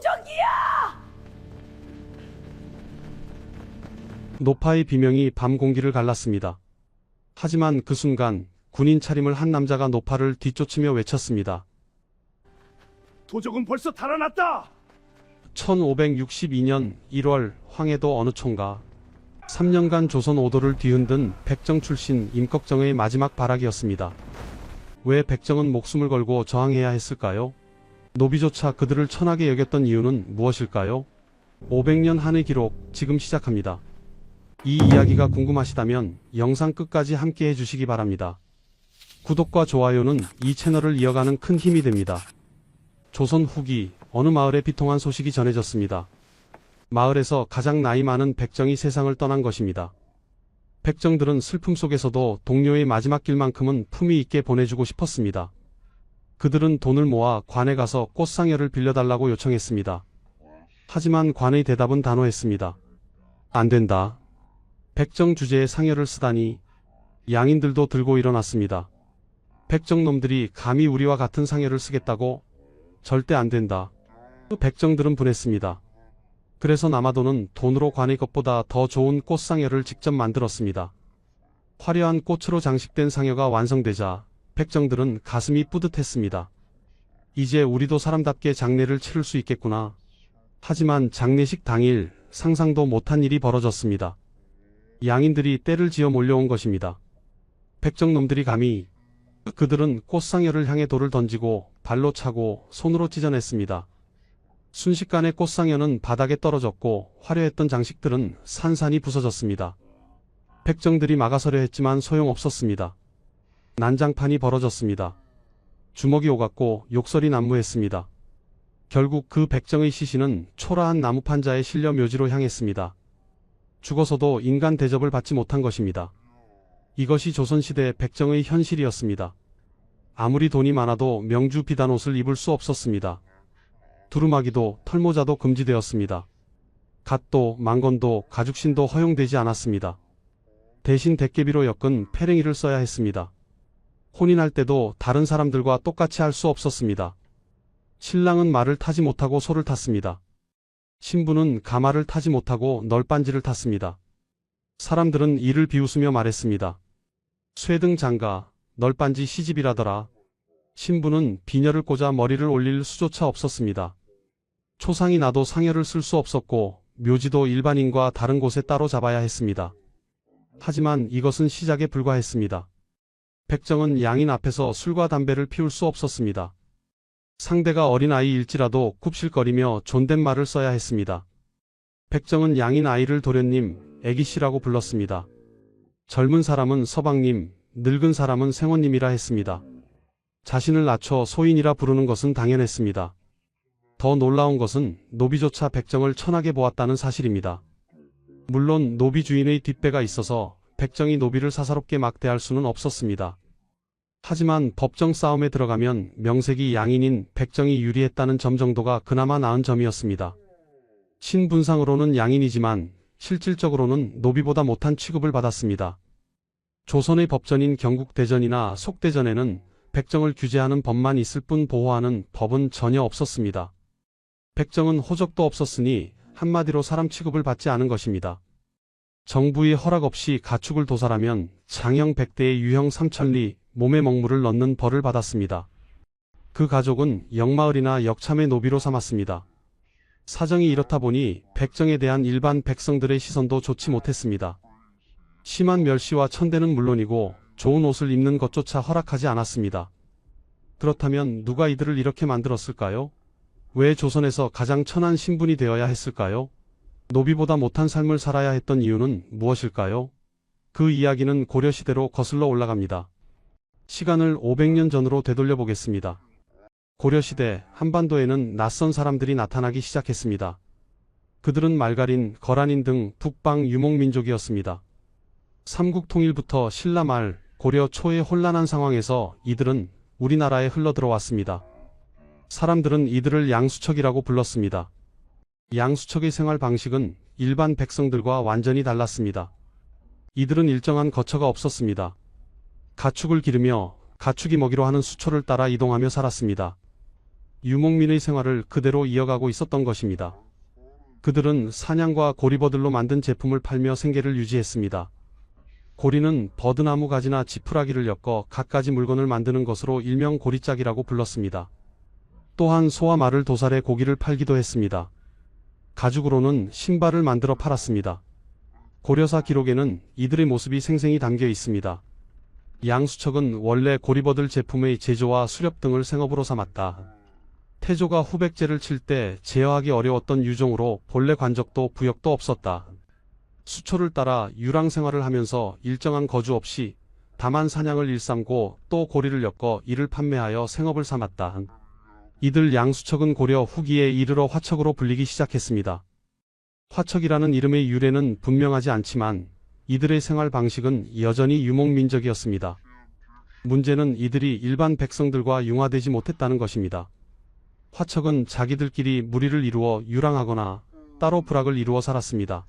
도적이야! 노파의 비명이 밤 공기를 갈랐습니다. 하지만 그 순간 군인 차림을 한 남자가 노파를 뒤쫓으며 외쳤습니다. 도적은 벌써 달아났다! 1562년 1월 황해도 어느 촌가 3년간 조선 오도를 뒤흔든 백정 출신 임꺽정의 마지막 발악이었습니다. 왜 백정은 목숨을 걸고 저항해야 했을까요? 노비조차 그들을 천하게 여겼던 이유는 무엇일까요? 500년 한의 기록 지금 시작합니다. 이 이야기가 궁금하시다면 영상 끝까지 함께 해주시기 바랍니다. 구독과 좋아요는 이 채널을 이어가는 큰 힘이 됩니다. 조선 후기 어느 마을에 비통한 소식이 전해졌습니다. 마을에서 가장 나이 많은 백정이 세상을 떠난 것입니다. 백정들은 슬픔 속에서도 동료의 마지막 길만큼은 품위 있게 보내주고 싶었습니다. 그들은 돈을 모아 관에 가서 꽃상여를 빌려달라고 요청했습니다. 하지만 관의 대답은 단호했습니다. 안 된다. 백정 주제에 상여를 쓰다니. 양인들도 들고 일어났습니다. 백정놈들이 감히 우리와 같은 상여를 쓰겠다고? 절대 안 된다. 백정들은 분했습니다. 그래서 남아도는 돈으로 관의 것보다 더 좋은 꽃상여를 직접 만들었습니다. 화려한 꽃으로 장식된 상여가 완성되자 백정들은 가슴이 뿌듯했습니다. 이제 우리도 사람답게 장례를 치를 수 있겠구나. 하지만 장례식 당일 상상도 못한 일이 벌어졌습니다. 양인들이 떼를 지어 몰려온 것입니다. 백정놈들이 감히. 그들은 꽃상여를 향해 돌을 던지고 발로 차고 손으로 찢어냈습니다. 순식간에 꽃상여는 바닥에 떨어졌고 화려했던 장식들은 산산이 부서졌습니다. 백정들이 막아서려 했지만 소용없었습니다. 난장판이 벌어졌습니다. 주먹이 오갔고 욕설이 난무했습니다. 결국 그 백정의 시신은 초라한 나무판자에 실려 묘지로 향했습니다. 죽어서도 인간 대접을 받지 못한 것입니다. 이것이 조선시대 백정의 현실이었습니다. 아무리 돈이 많아도 명주 비단 옷을 입을 수 없었습니다. 두루마기도 털모자도 금지되었습니다. 갓도 망건도 가죽신도 허용되지 않았습니다. 대신 대깨비로 엮은 패랭이를 써야 했습니다. 혼인할 때도 다른 사람들과 똑같이 할 수 없었습니다. 신랑은 말을 타지 못하고 소를 탔습니다. 신부는 가마를 타지 못하고 널빤지를 탔습니다. 사람들은 이를 비웃으며 말했습니다. 쇠등 장가, 널빤지 시집이라더라. 신부는 비녀를 꽂아 머리를 올릴 수조차 없었습니다. 초상이 나도 상여를 쓸 수 없었고 묘지도 일반인과 다른 곳에 따로 잡아야 했습니다. 하지만 이것은 시작에 불과했습니다. 백정은 양인 앞에서 술과 담배를 피울 수 없었습니다. 상대가 어린아이일지라도 굽실거리며 존댓말을 써야 했습니다. 백정은 양인 아이를 도련님, 애기씨라고 불렀습니다. 젊은 사람은 서방님, 늙은 사람은 생원님이라 했습니다. 자신을 낮춰 소인이라 부르는 것은 당연했습니다. 더 놀라운 것은 노비조차 백정을 천하게 보았다는 사실입니다. 물론 노비 주인의 뒷배가 있어서 백정이 노비를 사사롭게 막대할 수는 없었습니다. 하지만 법정 싸움에 들어가면 명색이 양인인 백정이 유리했다는 점 정도가 그나마 나은 점이었습니다. 신분상으로는 양인이지만 실질적으로는 노비보다 못한 취급을 받았습니다. 조선의 법전인 경국대전이나 속대전에는 백정을 규제하는 법만 있을 뿐 보호하는 법은 전혀 없었습니다. 백정은 호적도 없었으니 한마디로 사람 취급을 받지 않은 것입니다. 정부의 허락 없이 가축을 도살하면 장형 100대에 유형 3천리, 몸에 먹물을 넣는 벌을 받았습니다. 그 가족은 역마을이나 역참의 노비로 삼았습니다. 사정이 이렇다 보니 백정에 대한 일반 백성들의 시선도 좋지 못했습니다. 심한 멸시와 천대는 물론이고 좋은 옷을 입는 것조차 허락하지 않았습니다. 그렇다면 누가 이들을 이렇게 만들었을까요? 왜 조선에서 가장 천한 신분이 되어야 했을까요? 노비보다 못한 삶을 살아야 했던 이유는 무엇일까요? 그 이야기는 고려시대로 거슬러 올라갑니다. 시간을 500년 전으로 되돌려 보겠습니다. 고려시대 한반도에는 낯선 사람들이 나타나기 시작했습니다. 그들은 말갈인, 거란인 등 북방 유목민족이었습니다. 삼국통일부터 신라 말, 고려 초의 혼란한 상황에서 이들은 우리나라에 흘러들어왔습니다. 사람들은 이들을 양수척이라고 불렀습니다. 양수척의 생활 방식은 일반 백성들과 완전히 달랐습니다. 이들은 일정한 거처가 없었습니다. 가축을 기르며 가축이 먹이로 하는 수초를 따라 이동하며 살았습니다. 유목민의 생활을 그대로 이어가고 있었던 것입니다. 그들은 사냥과 고리버들로 만든 제품을 팔며 생계를 유지했습니다. 고리는 버드나무 가지나 지푸라기를 엮어 갖가지 물건을 만드는 것으로 일명 고리짝이라고 불렀습니다. 또한 소와 말을 도살해 고기를 팔기도 했습니다. 가죽으로는 신발을 만들어 팔았습니다. 고려사 기록에는 이들의 모습이 생생히 담겨 있습니다. 양수척은 원래 고리버들 제품의 제조와 수렵 등을 생업으로 삼았다. 태조가 후백제를 칠 때 제어하기 어려웠던 유종으로 본래 관적도 부역도 없었다. 수초를 따라 유랑 생활을 하면서 일정한 거주 없이 다만 사냥을 일삼고 또 고리를 엮어 이를 판매하여 생업을 삼았다. 이들 양수척은 고려 후기에 이르러 화척으로 불리기 시작했습니다. 화척이라는 이름의 유래는 분명하지 않지만 이들의 생활 방식은 여전히 유목민적이었습니다. 문제는 이들이 일반 백성들과 융화되지 못했다는 것입니다. 화척은 자기들끼리 무리를 이루어 유랑하거나 따로 부락을 이루어 살았습니다.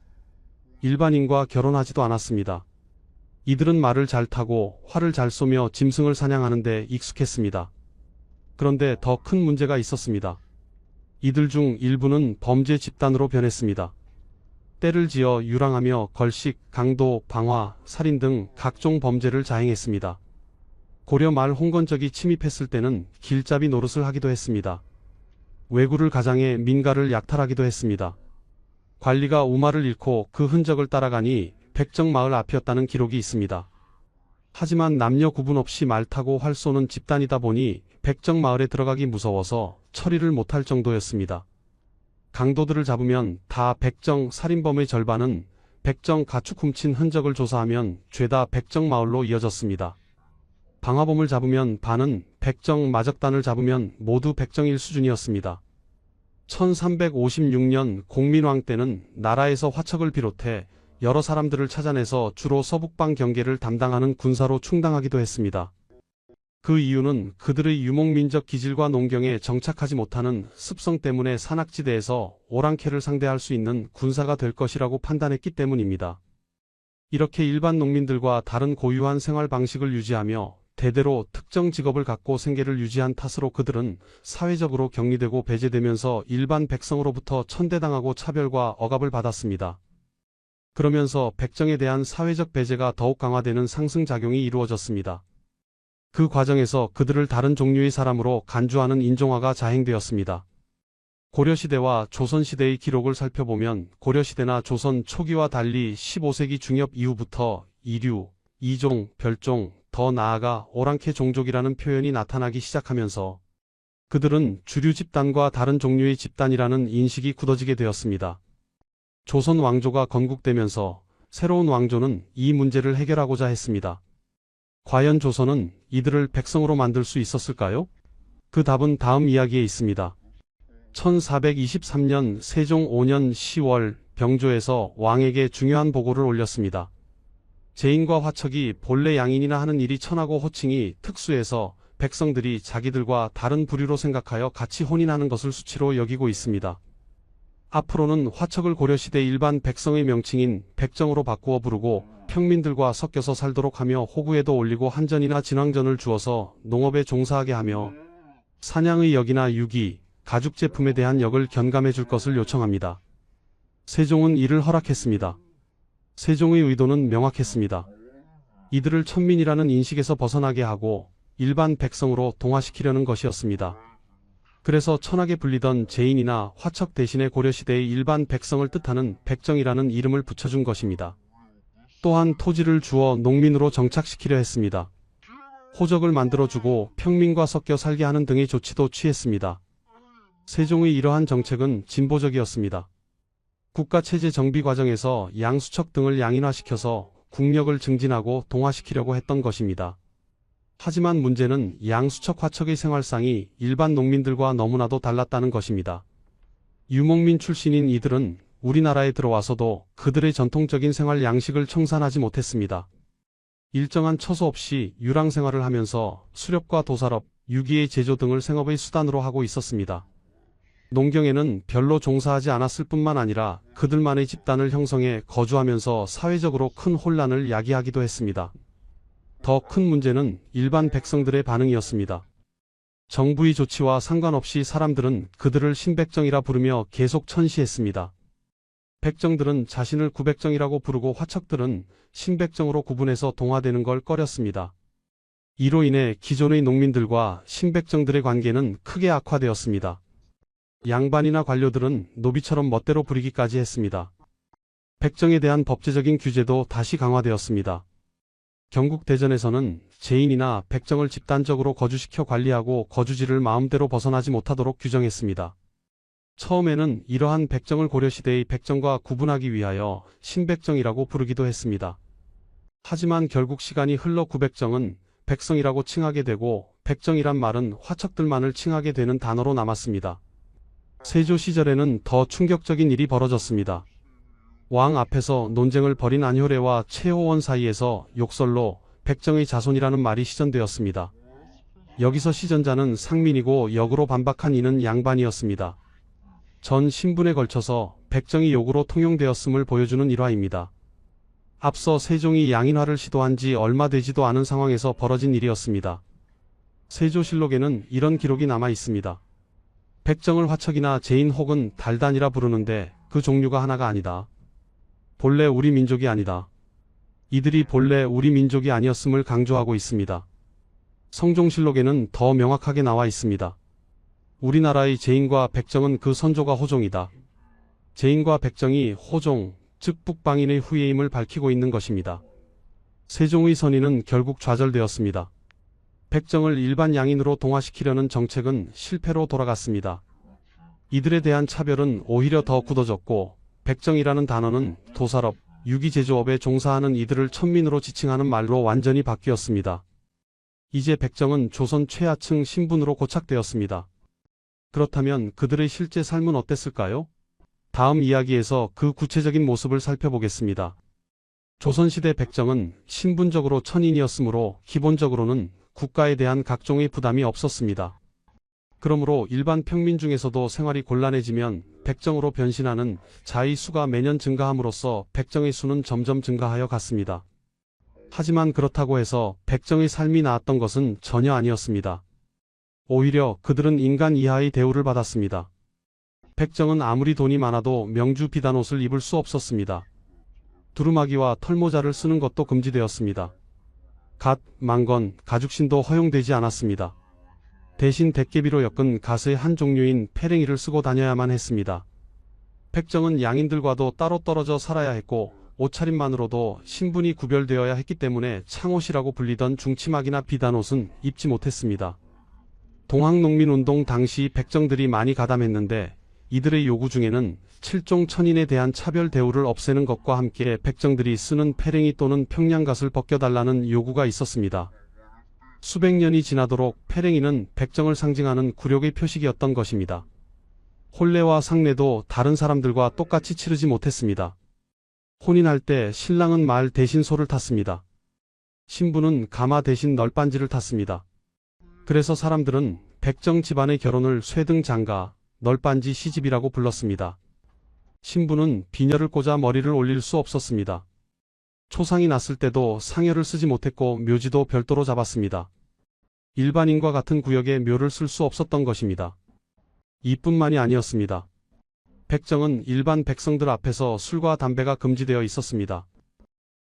일반인과 결혼하지도 않았습니다. 이들은 말을 잘 타고 활을 잘 쏘며 짐승을 사냥하는 데 익숙했습니다. 그런데 더 큰 문제가 있었습니다. 이들 중 일부는 범죄 집단으로 변했습니다. 때를 지어 유랑하며 걸식, 강도, 방화, 살인 등 각종 범죄를 자행했습니다. 고려 말 홍건적이 침입했을 때는 길잡이 노릇을 하기도 했습니다. 왜구를 가장해 민가를 약탈하기도 했습니다. 관리가 우마를 잃고 그 흔적을 따라가니 백정마을 앞이었다는 기록이 있습니다. 하지만 남녀 구분 없이 말 타고 활 쏘는 집단이다 보니 백정마을에 들어가기 무서워서 처리를 못할 정도였습니다. 강도들을 잡으면 다 백정 살인범의 절반은 백정 가축 훔친 흔적을 조사하면 죄다 백정마을로 이어졌습니다. 방화범을 잡으면 반은 백정 마적단을 잡으면 모두 백정일 수준이었습니다. 1356년 공민왕 때는 나라에서 화척을 비롯해 여러 사람들을 찾아내서 주로 서북방 경계를 담당하는 군사로 충당하기도 했습니다. 그 이유는 그들의 유목민적 기질과 농경에 정착하지 못하는 습성 때문에 산악지대에서 오랑캐를 상대할 수 있는 군사가 될 것이라고 판단했기 때문입니다. 이렇게 일반 농민들과 다른 고유한 생활 방식을 유지하며 대대로 특정 직업을 갖고 생계를 유지한 탓으로 그들은 사회적으로 격리되고 배제되면서 일반 백성으로부터 천대당하고 차별과 억압을 받았습니다. 그러면서 백정에 대한 사회적 배제가 더욱 강화되는 상승작용이 이루어졌습니다. 그 과정에서 그들을 다른 종류의 사람으로 간주하는 인종화가 자행되었습니다. 고려시대와 조선시대의 기록을 살펴보면 고려시대나 조선 초기와 달리 15세기 중엽 이후부터 이류, 이종, 별종, 더 나아가 오랑캐 종족이라는 표현이 나타나기 시작하면서 그들은 주류 집단과 다른 종류의 집단이라는 인식이 굳어지게 되었습니다. 조선 왕조가 건국되면서 새로운 왕조는 이 문제를 해결하고자 했습니다. 과연 조선은 이들을 백성으로 만들 수 있었을까요? 그 답은 다음 이야기에 있습니다. 1423년 세종 5년 10월 병조에서 왕에게 중요한 보고를 올렸습니다. 제인과 화척이 본래 양인이나 하는 일이 천하고 호칭이 특수해서 백성들이 자기들과 다른 부류로 생각하여 같이 혼인하는 것을 수치로 여기고 있습니다. 앞으로는 화척을 고려시대 일반 백성의 명칭인 백정으로 바꾸어 부르고 평민들과 섞여서 살도록 하며 호구에도 올리고 한전이나 진왕전을 주어서 농업에 종사하게 하며 사냥의 역이나 유기, 가죽 제품에 대한 역을 견감해 줄 것을 요청합니다. 세종은 이를 허락했습니다. 세종의 의도는 명확했습니다. 이들을 천민이라는 인식에서 벗어나게 하고 일반 백성으로 동화시키려는 것이었습니다. 그래서 천하게 불리던 제인이나 화척 대신에 고려시대의 일반 백성을 뜻하는 백정이라는 이름을 붙여준 것입니다. 또한 토지를 주어 농민으로 정착시키려 했습니다. 호적을 만들어주고 평민과 섞여 살게 하는 등의 조치도 취했습니다. 세종의 이러한 정책은 진보적이었습니다. 국가체제 정비 과정에서 양수척 등을 양인화시켜서 국력을 증진하고 동화시키려고 했던 것입니다. 하지만 문제는 양수척 화척의 생활상이 일반 농민들과 너무나도 달랐다는 것입니다. 유목민 출신인 이들은 우리나라에 들어와서도 그들의 전통적인 생활 양식을 청산하지 못했습니다. 일정한 처소 없이 유랑 생활을 하면서 수렵과 도살업, 유기의 제조 등을 생업의 수단으로 하고 있었습니다. 농경에는 별로 종사하지 않았을 뿐만 아니라 그들만의 집단을 형성해 거주하면서 사회적으로 큰 혼란을 야기하기도 했습니다. 더 큰 문제는 일반 백성들의 반응이었습니다. 정부의 조치와 상관없이 사람들은 그들을 신백정이라 부르며 계속 천시했습니다. 백정들은 자신을 구백정이라고 부르고 화척들은 신백정으로 구분해서 동화되는 걸 꺼렸습니다. 이로 인해 기존의 농민들과 신백정들의 관계는 크게 악화되었습니다. 양반이나 관료들은 노비처럼 멋대로 부리기까지 했습니다. 백정에 대한 법제적인 규제도 다시 강화되었습니다. 경국대전에서는 제인이나 백정을 집단적으로 거주시켜 관리하고 거주지를 마음대로 벗어나지 못하도록 규정했습니다. 처음에는 이러한 백정을 고려시대의 백정과 구분하기 위하여 신백정이라고 부르기도 했습니다. 하지만 결국 시간이 흘러 구백정은 백성이라고 칭하게 되고 백정이란 말은 화척들만을 칭하게 되는 단어로 남았습니다. 세조 시절에는 더 충격적인 일이 벌어졌습니다. 왕 앞에서 논쟁을 벌인 안효래와 최호원 사이에서 욕설로 백정의 자손이라는 말이 시전되었습니다. 여기서 시전자는 상민이고 역으로 반박한 이는 양반이었습니다. 전 신분에 걸쳐서 백정이 욕으로 통용되었음을 보여주는 일화입니다. 앞서 세종이 양인화를 시도한 지 얼마 되지도 않은 상황에서 벌어진 일이었습니다. 세조실록에는 이런 기록이 남아 있습니다. 백정을 화척이나 제인 혹은 달단이라 부르는데 그 종류가 하나가 아니다. 본래 우리 민족이 아니다. 이들이 본래 우리 민족이 아니었음을 강조하고 있습니다. 성종실록에는 더 명확하게 나와 있습니다. 우리나라의 제인과 백정은 그 선조가 호종이다. 제인과 백정이 호종, 즉 북방인의 후예임을 밝히고 있는 것입니다. 세종의 선의는 결국 좌절되었습니다. 백정을 일반 양인으로 동화시키려는 정책은 실패로 돌아갔습니다. 이들에 대한 차별은 오히려 더 굳어졌고 백정이라는 단어는 도살업, 유기제조업에 종사하는 이들을 천민으로 지칭하는 말로 완전히 바뀌었습니다. 이제 백정은 조선 최하층 신분으로 고착되었습니다. 그렇다면 그들의 실제 삶은 어땠을까요? 다음 이야기에서 그 구체적인 모습을 살펴보겠습니다. 조선시대 백정은 신분적으로 천인이었으므로 기본적으로는 국가에 대한 각종의 부담이 없었습니다. 그러므로 일반 평민 중에서도 생활이 곤란해지면 백정으로 변신하는 자의 수가 매년 증가함으로써 백정의 수는 점점 증가하여 갔습니다. 하지만 그렇다고 해서 백정의 삶이 나았던 것은 전혀 아니었습니다. 오히려 그들은 인간 이하의 대우를 받았습니다. 백정은 아무리 돈이 많아도 명주 비단옷을 입을 수 없었습니다. 두루마기와 털모자를 쓰는 것도 금지되었습니다. 갓, 망건, 가죽신도 허용되지 않았습니다. 대신 대깨비로 엮은 갓의 한 종류인 패랭이를 쓰고 다녀야만 했습니다. 백정은 양인들과도 따로 떨어져 살아야 했고 옷차림만으로도 신분이 구별되어야 했기 때문에 창옷이라고 불리던 중치막이나 비단옷은 입지 못했습니다. 동학농민운동 당시 백정들이 많이 가담했는데 이들의 요구 중에는 칠종 천인에 대한 차별 대우를 없애는 것과 함께 백정들이 쓰는 패랭이 또는 평양갓을 벗겨달라는 요구가 있었습니다. 수백 년이 지나도록 패랭이는 백정을 상징하는 굴욕의 표식이었던 것입니다. 혼례와 상례도 다른 사람들과 똑같이 치르지 못했습니다. 혼인할 때 신랑은 말 대신 소를 탔습니다. 신부는 가마 대신 널빤지를 탔습니다. 그래서 사람들은 백정 집안의 결혼을 쇠등장가, 널빤지 시집이라고 불렀습니다. 신부는 비녀를 꽂아 머리를 올릴 수 없었습니다. 초상이 났을 때도 상여를 쓰지 못했고 묘지도 별도로 잡았습니다. 일반인과 같은 구역에 묘를 쓸 수 없었던 것입니다. 이뿐만이 아니었습니다. 백정은 일반 백성들 앞에서 술과 담배가 금지되어 있었습니다.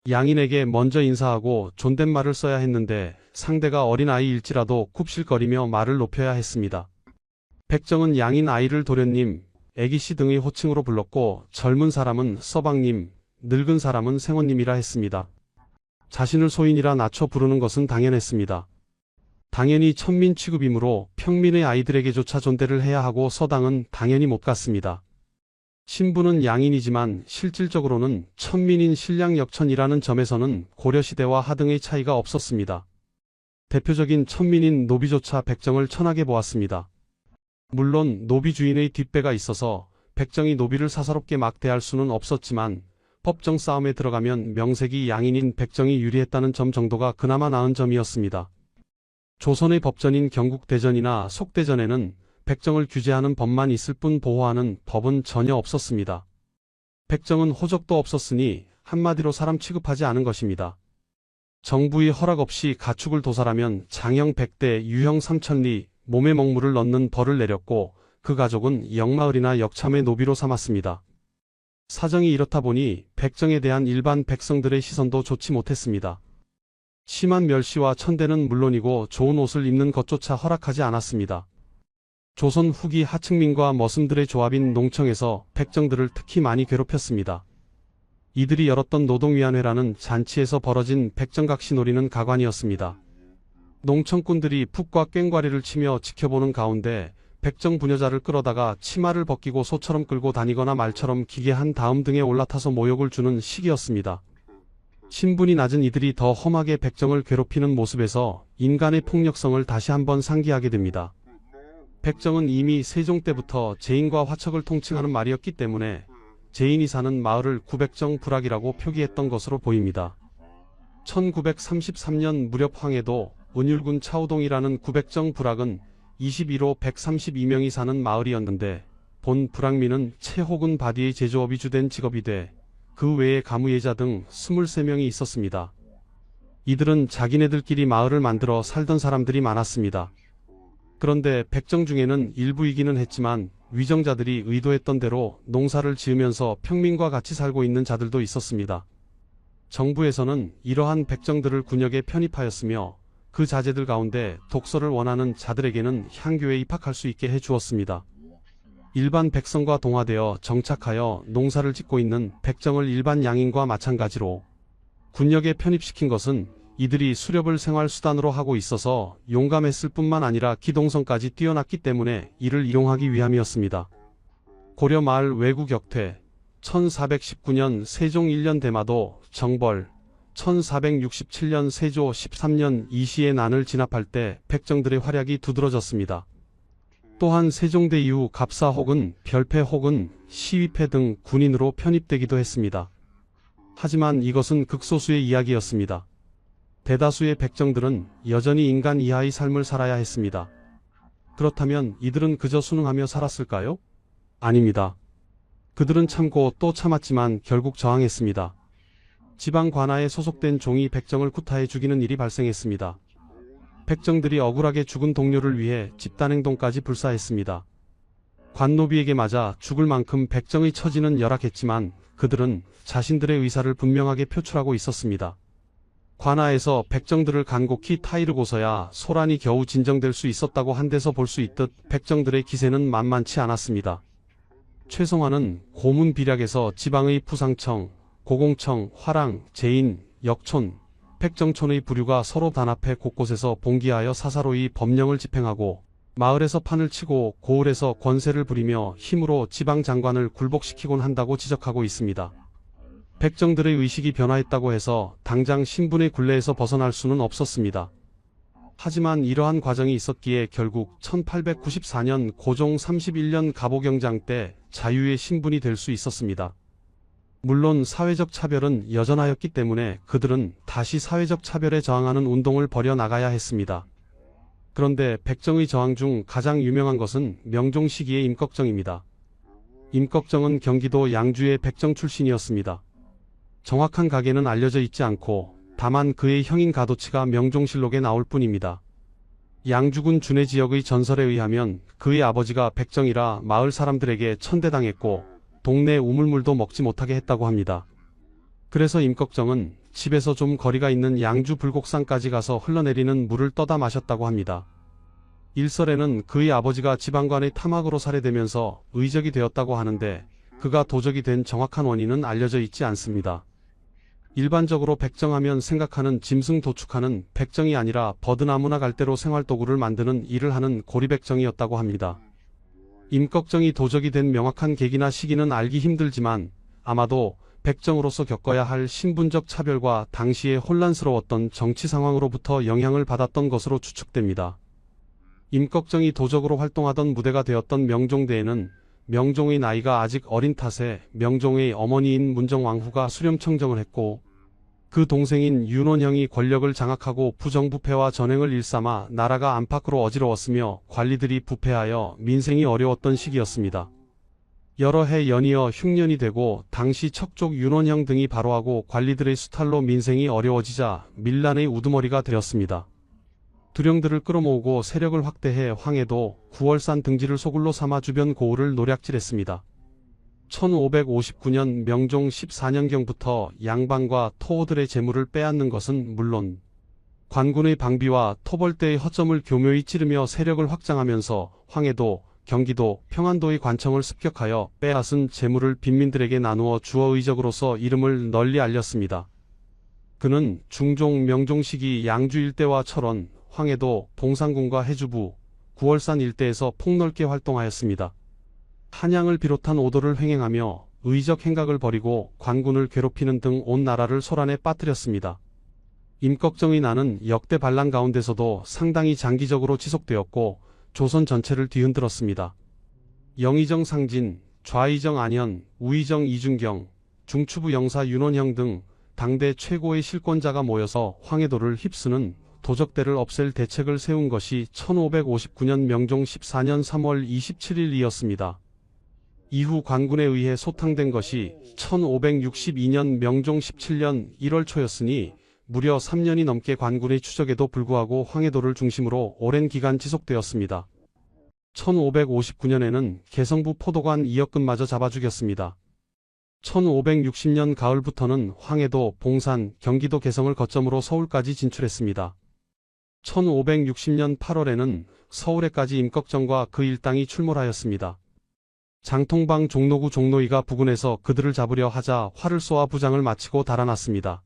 양인에게 먼저 인사하고 존댓말을 써야 했는데 상대가 어린아이일지라도 굽실거리며 말을 높여야 했습니다. 백정은 양인 아이를 도련님, 애기씨 등의 호칭으로 불렀고 젊은 사람은 서방님, 늙은 사람은 생원님이라 했습니다. 자신을 소인이라 낮춰 부르는 것은 당연했습니다. 당연히 천민 취급이므로 평민의 아이들에게조차 존대를 해야 하고 서당은 당연히 못 갔습니다. 신부는 양인이지만 실질적으로는 천민인 신량역천이라는 점에서는 고려시대와 하등의 차이가 없었습니다. 대표적인 천민인 노비조차 백정을 천하게 보았습니다. 물론 노비 주인의 뒷배가 있어서 백정이 노비를 사사롭게 막대할 수는 없었지만 법정 싸움에 들어가면 명색이 양인인 백정이 유리했다는 점 정도가 그나마 나은 점이었습니다. 조선의 법전인 경국대전이나 속대전에는 백정을 규제하는 법만 있을 뿐 보호하는 법은 전혀 없었습니다. 백정은 호적도 없었으니 한마디로 사람 취급하지 않은 것입니다. 정부의 허락 없이 가축을 도살하면 장형 100대, 유형 3000리, 몸에 먹물을 넣는 벌을 내렸고 그 가족은 역마을이나 역참의 노비로 삼았습니다. 사정이 이렇다 보니 백정에 대한 일반 백성들의 시선도 좋지 못했습니다. 심한 멸시와 천대는 물론이고 좋은 옷을 입는 것조차 허락하지 않았습니다. 조선 후기 하층민과 머슴들의 조합인 농청에서 백정들을 특히 많이 괴롭혔습니다. 이들이 열었던 노동위안회라는 잔치에서 벌어진 백정각시놀이는 가관이었습니다. 농청꾼들이 푹과 꽹과리를 치며 지켜보는 가운데 백정 부녀자를 끌어다가 치마를 벗기고 소처럼 끌고 다니거나 말처럼 기계한 다음 등에 올라타서 모욕을 주는 시기였습니다. 신분이 낮은 이들이 더 험하게 백정을 괴롭히는 모습에서 인간의 폭력성을 다시 한번 상기하게 됩니다. 백정은 이미 세종 때부터 제인과 화척을 통칭하는 말이었기 때문에 제인이 사는 마을을 구백정 부락이라고 표기했던 것으로 보입니다. 1933년 무렵 황해도 은율군 차우동이라는 구백정 부락은 21호 132명이 사는 마을이었는데 본 부락민은 채 혹은 바디의 제조업이 주된 직업이 돼 그 외에 가무예자 등 23명이 있었습니다. 이들은 자기네들끼리 마을을 만들어 살던 사람들이 많았습니다. 그런데 백정 중에는 일부이기는 했지만 위정자들이 의도했던 대로 농사를 지으면서 평민과 같이 살고 있는 자들도 있었습니다. 정부에서는 이러한 백정들을 군역에 편입하였으며 그 자제들 가운데 독서를 원하는 자들에게는 향교에 입학할 수 있게 해주었습니다. 일반 백성과 동화되어 정착하여 농사를 짓고 있는 백정을 일반 양인과 마찬가지로 군역에 편입시킨 것은 이들이 수렵을 생활수단으로 하고 있어서 용감했을 뿐만 아니라 기동성까지 뛰어났기 때문에 이를 이용하기 위함이었습니다. 고려 말 외구 격퇴 1419년 세종 1년 대마도 정벌 1467년 세조 13년 이시의 난을 진압할 때 백정들의 활약이 두드러졌습니다. 또한 세종대 이후 갑사 혹은 별패 혹은 시위패 등 군인으로 편입되기도 했습니다. 하지만 이것은 극소수의 이야기였습니다. 대다수의 백정들은 여전히 인간 이하의 삶을 살아야 했습니다. 그렇다면 이들은 그저 순응하며 살았을까요? 아닙니다. 그들은 참고 또 참았지만 결국 저항했습니다. 지방 관아에 소속된 종이 백정을 구타해 죽이는 일이 발생했습니다. 백정들이 억울하게 죽은 동료를 위해 집단행동까지 불사했습니다. 관노비에게 맞아 죽을 만큼 백정의 처지는 열악했지만 그들은 자신들의 의사를 분명하게 표출하고 있었습니다. 관아에서 백정들을 간곡히 타이르고서야 소란이 겨우 진정될 수 있었다고 한 데서 볼 수 있듯 백정들의 기세는 만만치 않았습니다. 최성화는 고문 비략에서 지방의 푸상청, 고공청, 화랑, 제인, 역촌, 백정촌의 부류가 서로 단합해 곳곳에서 봉기하여 사사로이 법령을 집행하고 마을에서 판을 치고 고을에서 권세를 부리며 힘으로 지방 장관을 굴복시키곤 한다고 지적하고 있습니다. 백정들의 의식이 변화했다고 해서 당장 신분의 굴레에서 벗어날 수는 없었습니다. 하지만 이러한 과정이 있었기에 결국 1894년 고종 31년 갑오경장 때 자유의 신분이 될 수 있었습니다. 물론 사회적 차별은 여전하였기 때문에 그들은 다시 사회적 차별에 저항하는 운동을 벌여 나가야 했습니다. 그런데 백정의 저항 중 가장 유명한 것은 명종 시기의 임꺽정입니다. 임꺽정은 경기도 양주의 백정 출신이었습니다. 정확한 가계는 알려져 있지 않고 다만 그의 형인 가도치가 명종실록에 나올 뿐입니다. 양주군 준해 지역의 전설에 의하면 그의 아버지가 백정이라 마을 사람들에게 천대당했고 동네 우물물도 먹지 못하게 했다고 합니다. 그래서 임꺽정은 집에서 좀 거리가 있는 양주 불곡산까지 가서 흘러내리는 물을 떠다 마셨다고 합니다. 일설에는 그의 아버지가 지방관의 탐악으로 살해되면서 의적이 되었다고 하는데 그가 도적이 된 정확한 원인은 알려져 있지 않습니다. 일반적으로 백정하면 생각하는 짐승 도축하는 백정이 아니라 버드나무나 갈대로 생활도구를 만드는 일을 하는 고리백정이었다고 합니다. 임꺽정이 도적이 된 명확한 계기나 시기는 알기 힘들지만 아마도 백정으로서 겪어야 할 신분적 차별과 당시의 혼란스러웠던 정치 상황으로부터 영향을 받았던 것으로 추측됩니다. 임꺽정이 도적으로 활동하던 무대가 되었던 명종대에는 명종의 나이가 아직 어린 탓에 명종의 어머니인 문정왕후가 수렴청정을 했고 그 동생인 윤원형이 권력을 장악하고 부정부패와 전횡을 일삼아 나라가 안팎으로 어지러웠으며 관리들이 부패하여 민생이 어려웠던 시기였습니다. 여러 해 연이어 흉년이 되고 당시 척족 윤원형 등이 발호하고 관리들의 수탈로 민생이 어려워지자 밀란의 우두머리가 되었습니다. 두령들을 끌어모으고 세력을 확대해 황해도, 구월산 등지를 소굴로 삼아 주변 고을을 노략질했습니다. 1559년 명종 14년경부터 양반과 토호들의 재물을 빼앗는 것은 물론 관군의 방비와 토벌대의 허점을 교묘히 찌르며 세력을 확장하면서 황해도, 경기도, 평안도의 관청을 습격하여 빼앗은 재물을 빈민들에게 나누어 주어 의적으로서 이름을 널리 알렸습니다. 그는 중종 명종 시기 양주 일대와 철원, 황해도, 봉산군과 해주부, 구월산 일대에서 폭넓게 활동하였습니다. 한양을 비롯한 오도를 횡행하며 의적 행각을 벌이고 관군을 괴롭히는 등 온 나라를 소란에 빠뜨렸습니다. 임꺽정의 난은 역대 반란 가운데서도 상당히 장기적으로 지속되었고 조선 전체를 뒤흔들었습니다. 영의정 상진, 좌의정 안현, 우의정 이준경, 중추부 영사 윤원형 등 당대 최고의 실권자가 모여서 황해도를 휩쓰는 도적대를 없앨 대책을 세운 것이 1559년 명종 14년 3월 27일이었습니다. 이후 관군에 의해 소탕된 것이 1562년 명종 17년 1월 초였으니 무려 3년이 넘게 관군의 추적에도 불구하고 황해도를 중심으로 오랜 기간 지속되었습니다. 1559년에는 개성부 포도관 이역근마저 잡아 죽였습니다. 1560년 가을부터는 황해도, 봉산, 경기도 개성을 거점으로 서울까지 진출했습니다. 1560년 8월에는 서울에까지 임꺽정과 그 일당이 출몰하였습니다. 장통방 종로구 종로이가 부근에서 그들을 잡으려 하자 활을 쏘아 부장을 마치고 달아났습니다.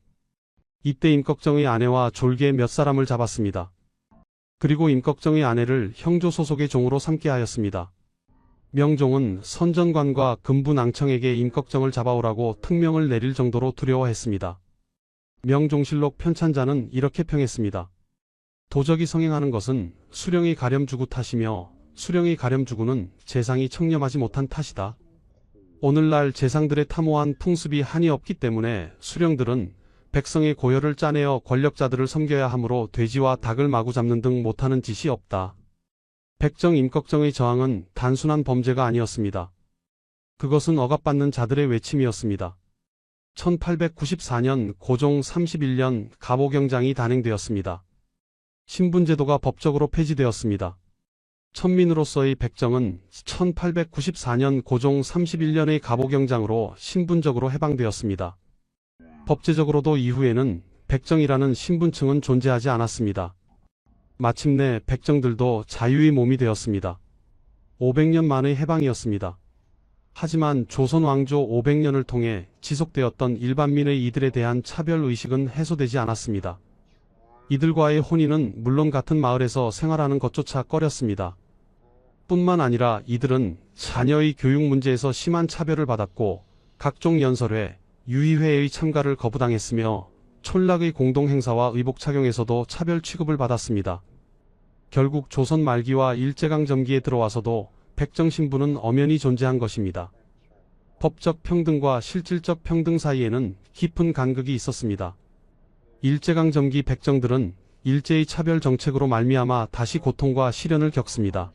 이때 임꺽정의 아내와 졸개 몇 사람을 잡았습니다. 그리고 임꺽정의 아내를 형조 소속의 종으로 삼게 하였습니다. 명종은 선전관과 금부낭청에게 임꺽정을 잡아오라고 특명을 내릴 정도로 두려워했습니다. 명종실록 편찬자는 이렇게 평했습니다. 도적이 성행하는 것은 수령의 가렴주구 탓이며 수령의 가렴주구는 재상이 청렴하지 못한 탓이다. 오늘날 재상들의 탐호한 풍습이 한이 없기 때문에 수령들은 백성의 고열을 짜내어 권력자들을 섬겨야 하므로 돼지와 닭을 마구 잡는 등 못하는 짓이 없다. 백정 임꺽정의 저항은 단순한 범죄가 아니었습니다. 그것은 억압받는 자들의 외침이었습니다. 1894년 고종 31년 갑오경장이 단행되었습니다. 신분제도가 법적으로 폐지되었습니다. 천민으로서의 백정은 1894년 고종 31년의 갑오경장으로 신분적으로 해방되었습니다. 법제적으로도 이후에는 백정이라는 신분층은 존재하지 않았습니다. 마침내 백정들도 자유의 몸이 되었습니다. 500년 만의 해방이었습니다. 하지만 조선 왕조 500년을 통해 지속되었던 일반민의 이들에 대한 차별의식은 해소되지 않았습니다. 이들과의 혼인은 물론 같은 마을에서 생활하는 것조차 꺼렸습니다. 뿐만 아니라 이들은 자녀의 교육 문제에서 심한 차별을 받았고 각종 연설회, 유의회의 참가를 거부당했으며 촌락의 공동행사와 의복 착용에서도 차별 취급을 받았습니다. 결국 조선 말기와 일제강 점기에 들어와서도 백정 신분은 엄연히 존재한 것입니다. 법적 평등과 실질적 평등 사이에는 깊은 간극이 있었습니다. 일제강 점기 백정들은 일제의 차별 정책으로 말미암아 다시 고통과 시련을 겪습니다.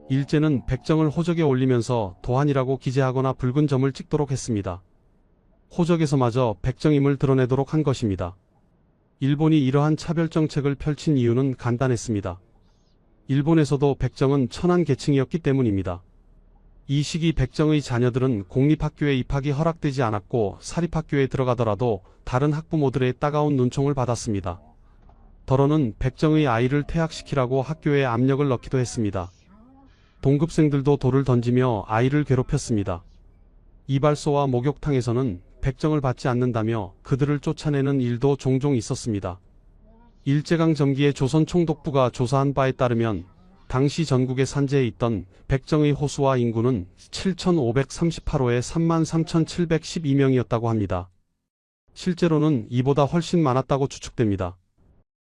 일제는 백정을 호적에 올리면서 도한이라고 기재하거나 붉은 점을 찍도록 했습니다. 호적에서마저 백정임을 드러내도록 한 것입니다. 일본이 이러한 차별 정책을 펼친 이유는 간단했습니다. 일본에서도 백정은 천한 계층이었기 때문입니다. 이 시기 백정의 자녀들은 공립학교에 입학이 허락되지 않았고 사립학교에 들어가더라도 다른 학부모들의 따가운 눈총을 받았습니다. 더러는 백정의 아이를 퇴학시키라고 학교에 압력을 넣기도 했습니다. 동급생들도 돌을 던지며 아이를 괴롭혔습니다. 이발소와 목욕탕에서는 백정을 받지 않는다며 그들을 쫓아내는 일도 종종 있었습니다. 일제강 점기의 조선 총독부가 조사한 바에 따르면 당시 전국에 산재해 있던 백정의 호수와 인구는 7,538호에 33,712명이었다고 합니다. 실제로는 이보다 훨씬 많았다고 추측됩니다.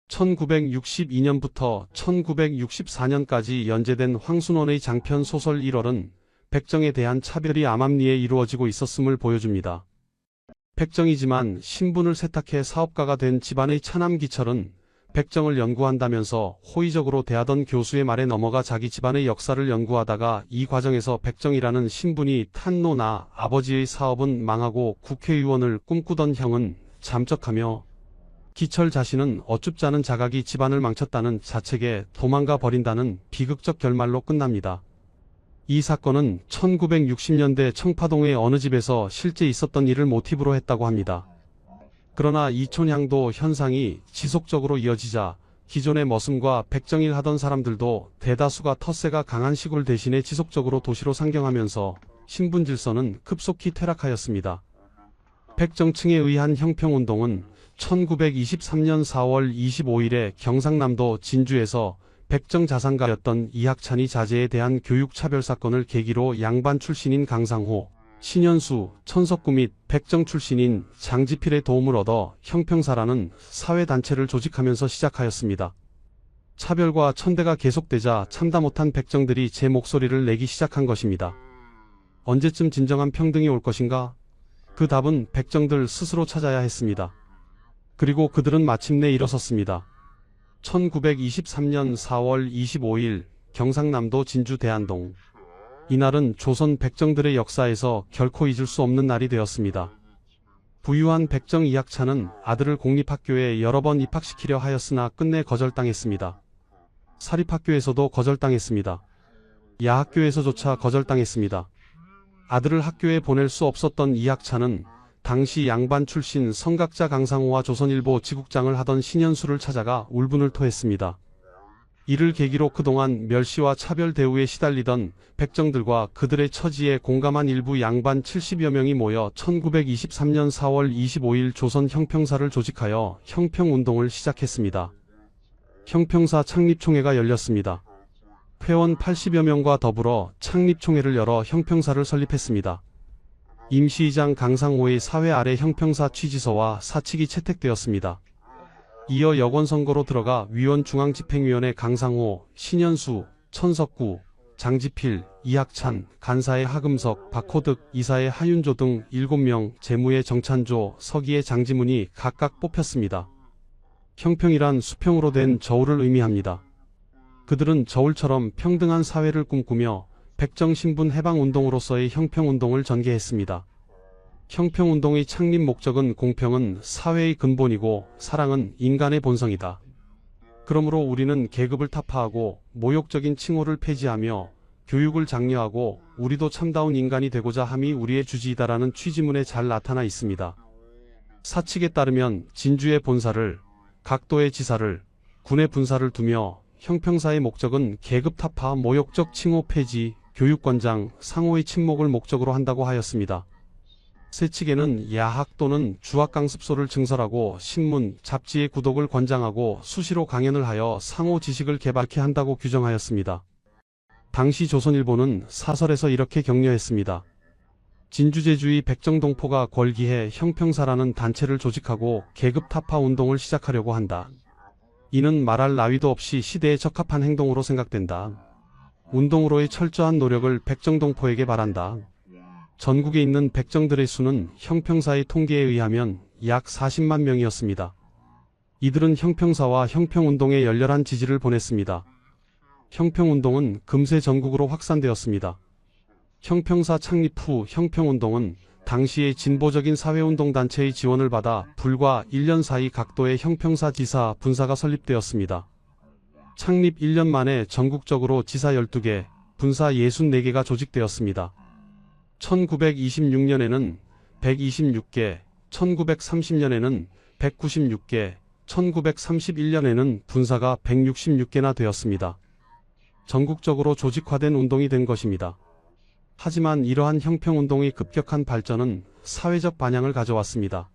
1962년부터 1964년까지 연재된 황순원의 장편 소설 1월은 백정에 대한 차별이 암암리에 이루어지고 있었음을 보여줍니다. 백정이지만 신분을 세탁해 사업가가 된 집안의 차남기철은 백정을 연구한다면서 호의적으로 대하던 교수의 말에 넘어가 자기 집안의 역사를 연구하다가 이 과정에서 백정이라는 신분이 탄노나 아버지의 사업은 망하고 국회의원을 꿈꾸던 형은 잠적하며 기철 자신은 어쭙지 않은 자각이 집안을 망쳤다는 자책에 도망가 버린다는 비극적 결말로 끝납니다. 이 사건은 1960년대 청파동의 어느 집에서 실제 있었던 일을 모티브로 했다고 합니다. 그러나 이촌향도 현상이 지속적으로 이어지자 기존의 머슴과 백정일 하던 사람들도 대다수가 텃세가 강한 시골 대신에 지속적으로 도시로 상경하면서 신분 질서는 급속히 퇴락하였습니다. 백정층에 의한 형평운동은 1923년 4월 25일에 경상남도 진주에서 백정 자산가였던 이학찬이 자제에 대한 교육차별 사건을 계기로 양반 출신인 강상호, 신현수, 천석구 및 백정 출신인 장지필의 도움을 얻어 형평사라는 사회단체를 조직하면서 시작하였습니다. 차별과 천대가 계속되자 참다 못한 백정들이 제 목소리를 내기 시작한 것입니다. 언제쯤 진정한 평등이 올 것인가? 그 답은 백정들 스스로 찾아야 했습니다. 그리고 그들은 마침내 일어섰습니다. 1923년 4월 25일 경상남도 진주 대안동. 이날은 조선 백정들의 역사에서 결코 잊을 수 없는 날이 되었습니다. 부유한 백정 이학찬은 아들을 공립학교에 여러 번 입학시키려 하였으나 끝내 거절당했습니다. 사립학교에서도 거절당했습니다. 야학교에서조차 거절당했습니다. 아들을 학교에 보낼 수 없었던 이학찬은 당시 양반 출신 성각자 강상호와 조선일보 지국장을 하던 신현수를 찾아가 울분을 토했습니다. 이를 계기로 그동안 멸시와 차별 대우에 시달리던 백정들과 그들의 처지에 공감한 일부 양반 70여 명이 모여 1923년 4월 25일 조선 형평사를 조직하여 형평운동을 시작했습니다. 형평사 창립총회가 열렸습니다. 회원 80여 명과 더불어 창립총회를 열어 형평사를 설립했습니다. 임시의장 강상호의 사회 아래 형평사 취지서와 사칙이 채택되었습니다. 이어 여권선거로 들어가 위원 중앙집행위원회 강상호, 신현수, 천석구, 장지필, 이학찬, 간사의 하금석, 박호득, 이사의 하윤조 등 7명, 재무의 정찬조, 서기의 장지문이 각각 뽑혔습니다. 형평이란 수평으로 된 저울을 의미합니다. 그들은 저울처럼 평등한 사회를 꿈꾸며 백정신분 해방운동으로서의 형평운동을 전개했습니다. 형평운동의 창립 목적은 공평은 사회의 근본이고 사랑은 인간의 본성이다. 그러므로 우리는 계급을 타파하고 모욕적인 칭호를 폐지하며 교육을 장려하고 우리도 참다운 인간이 되고자 함이 우리의 주지이다라는 취지문에 잘 나타나 있습니다. 사칙에 따르면 진주의 본사를, 각도의 지사를, 군의 분사를 두며 형평사의 목적은 계급 타파, 모욕적 칭호 폐지, 교육권장, 상호의 침묵을 목적으로 한다고 하였습니다. 새 측에는 야학 또는 주학 강습소를 증설하고 신문, 잡지의 구독을 권장하고 수시로 강연을 하여 상호 지식을 개발케 한다고 규정하였습니다. 당시 조선일보는 사설에서 이렇게 격려했습니다. 진주제주의 백정동포가 권기해 형평사라는 단체를 조직하고 계급 타파 운동을 시작하려고 한다. 이는 말할 나위도 없이 시대에 적합한 행동으로 생각된다. 운동으로의 철저한 노력을 백정동포에게 바란다. 전국에 있는 백정들의 수는 형평사의 통계에 의하면 약 40만 명이었습니다. 이들은 형평사와 형평운동에 열렬한 지지를 보냈습니다. 형평운동은 금세 전국으로 확산되었습니다. 형평사 창립 후 형평운동은 당시의 진보적인 사회운동단체의 지원을 받아 불과 1년 사이 각도의 형평사 지사 분사가 설립되었습니다. 창립 1년 만에 전국적으로 지사 12개, 분사 64개가 조직되었습니다. 1926년에는 126개, 1930년에는 196개, 1931년에는 분사가 166개나 되었습니다. 전국적으로 조직화된 운동이 된 것입니다. 하지만 이러한 형평운동의 급격한 발전은 사회적 반향을 가져왔습니다.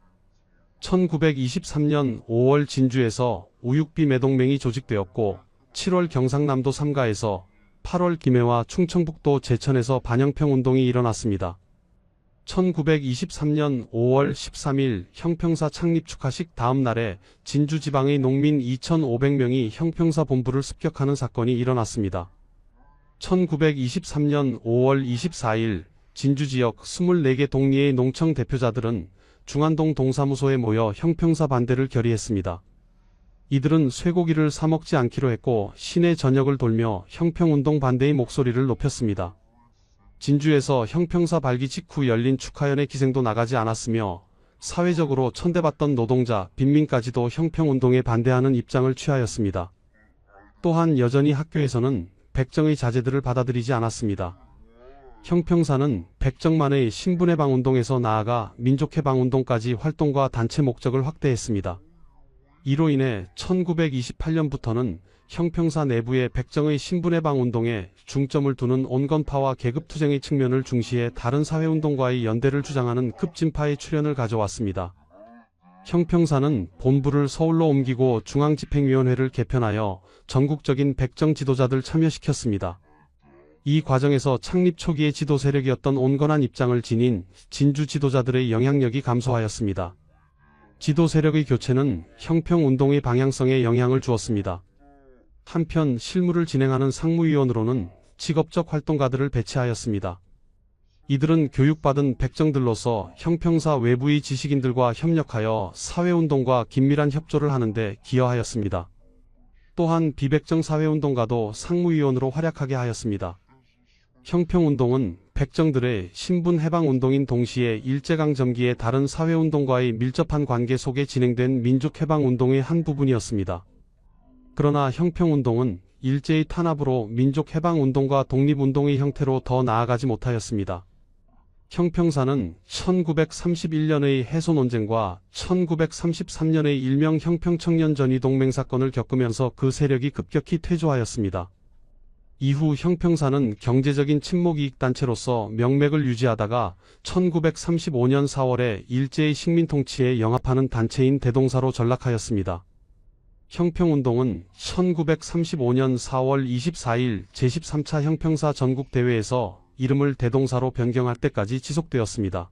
1923년 5월 진주에서 우육비 매동맹이 조직되었고 7월 경상남도 삼가에서 8월 김해와 충청북도 제천에서 반형평운동이 일어났습니다. 1923년 5월 13일 형평사 창립 축하식 다음 날에 진주지방의 농민 2,500명이 형평사 본부를 습격하는 사건이 일어났습니다. 1923년 5월 24일 진주지역 24개 동리의 농청 대표자들은 중안동 동사무소에 모여 형평사 반대를 결의했습니다. 이들은 쇠고기를 사 먹지 않기로 했고 시내 전역을 돌며 형평운동 반대의 목소리를 높였습니다. 진주에서 형평사 발기 직후 열린 축하연의 기생도 나가지 않았으며 사회적으로 천대받던 노동자, 빈민까지도 형평운동에 반대하는 입장을 취하였습니다. 또한 여전히 학교에서는 백정의 자제들을 받아들이지 않았습니다. 형평사는 백정만의 신분해방운동에서 나아가 민족해방운동까지 활동과 단체 목적을 확대했습니다. 이로 인해 1928년부터는 형평사 내부의 백정의 신분해방운동에 중점을 두는 온건파와 계급투쟁의 측면을 중시해 다른 사회운동과의 연대를 주장하는 급진파의 출현을 가져왔습니다. 형평사는 본부를 서울로 옮기고 중앙집행위원회를 개편하여 전국적인 백정 지도자들 참여시켰습니다. 이 과정에서 창립 초기의 지도 세력이었던 온건한 입장을 지닌 진주 지도자들의 영향력이 감소하였습니다. 지도 세력의 교체는 형평운동의 방향성에 영향을 주었습니다. 한편 실무를 진행하는 상무위원으로는 직업적 활동가들을 배치하였습니다. 이들은 교육받은 백정들로서 형평사 외부의 지식인들과 협력하여 사회운동과 긴밀한 협조를 하는데 기여하였습니다. 또한 비백정 사회운동가도 상무위원으로 활약하게 하였습니다. 형평운동은 백정들의 신분해방운동인 동시에 일제강점기의 다른 사회운동과의 밀접한 관계 속에 진행된 민족해방운동의 한 부분이었습니다. 그러나 형평운동은 일제의 탄압으로 민족해방운동과 독립운동의 형태로 더 나아가지 못하였습니다. 형평사는 1931년의 해소논쟁과 1933년의 일명 형평청년전의 동맹사건을 겪으면서 그 세력이 급격히 퇴조하였습니다. 이후 형평사는 경제적인 친목이익단체로서 명맥을 유지하다가 1935년 4월에 일제의 식민통치에 영합하는 단체인 대동사로 전락하였습니다. 형평운동은 1935년 4월 24일 제13차 형평사 전국대회에서 이름을 대동사로 변경할 때까지 지속되었습니다.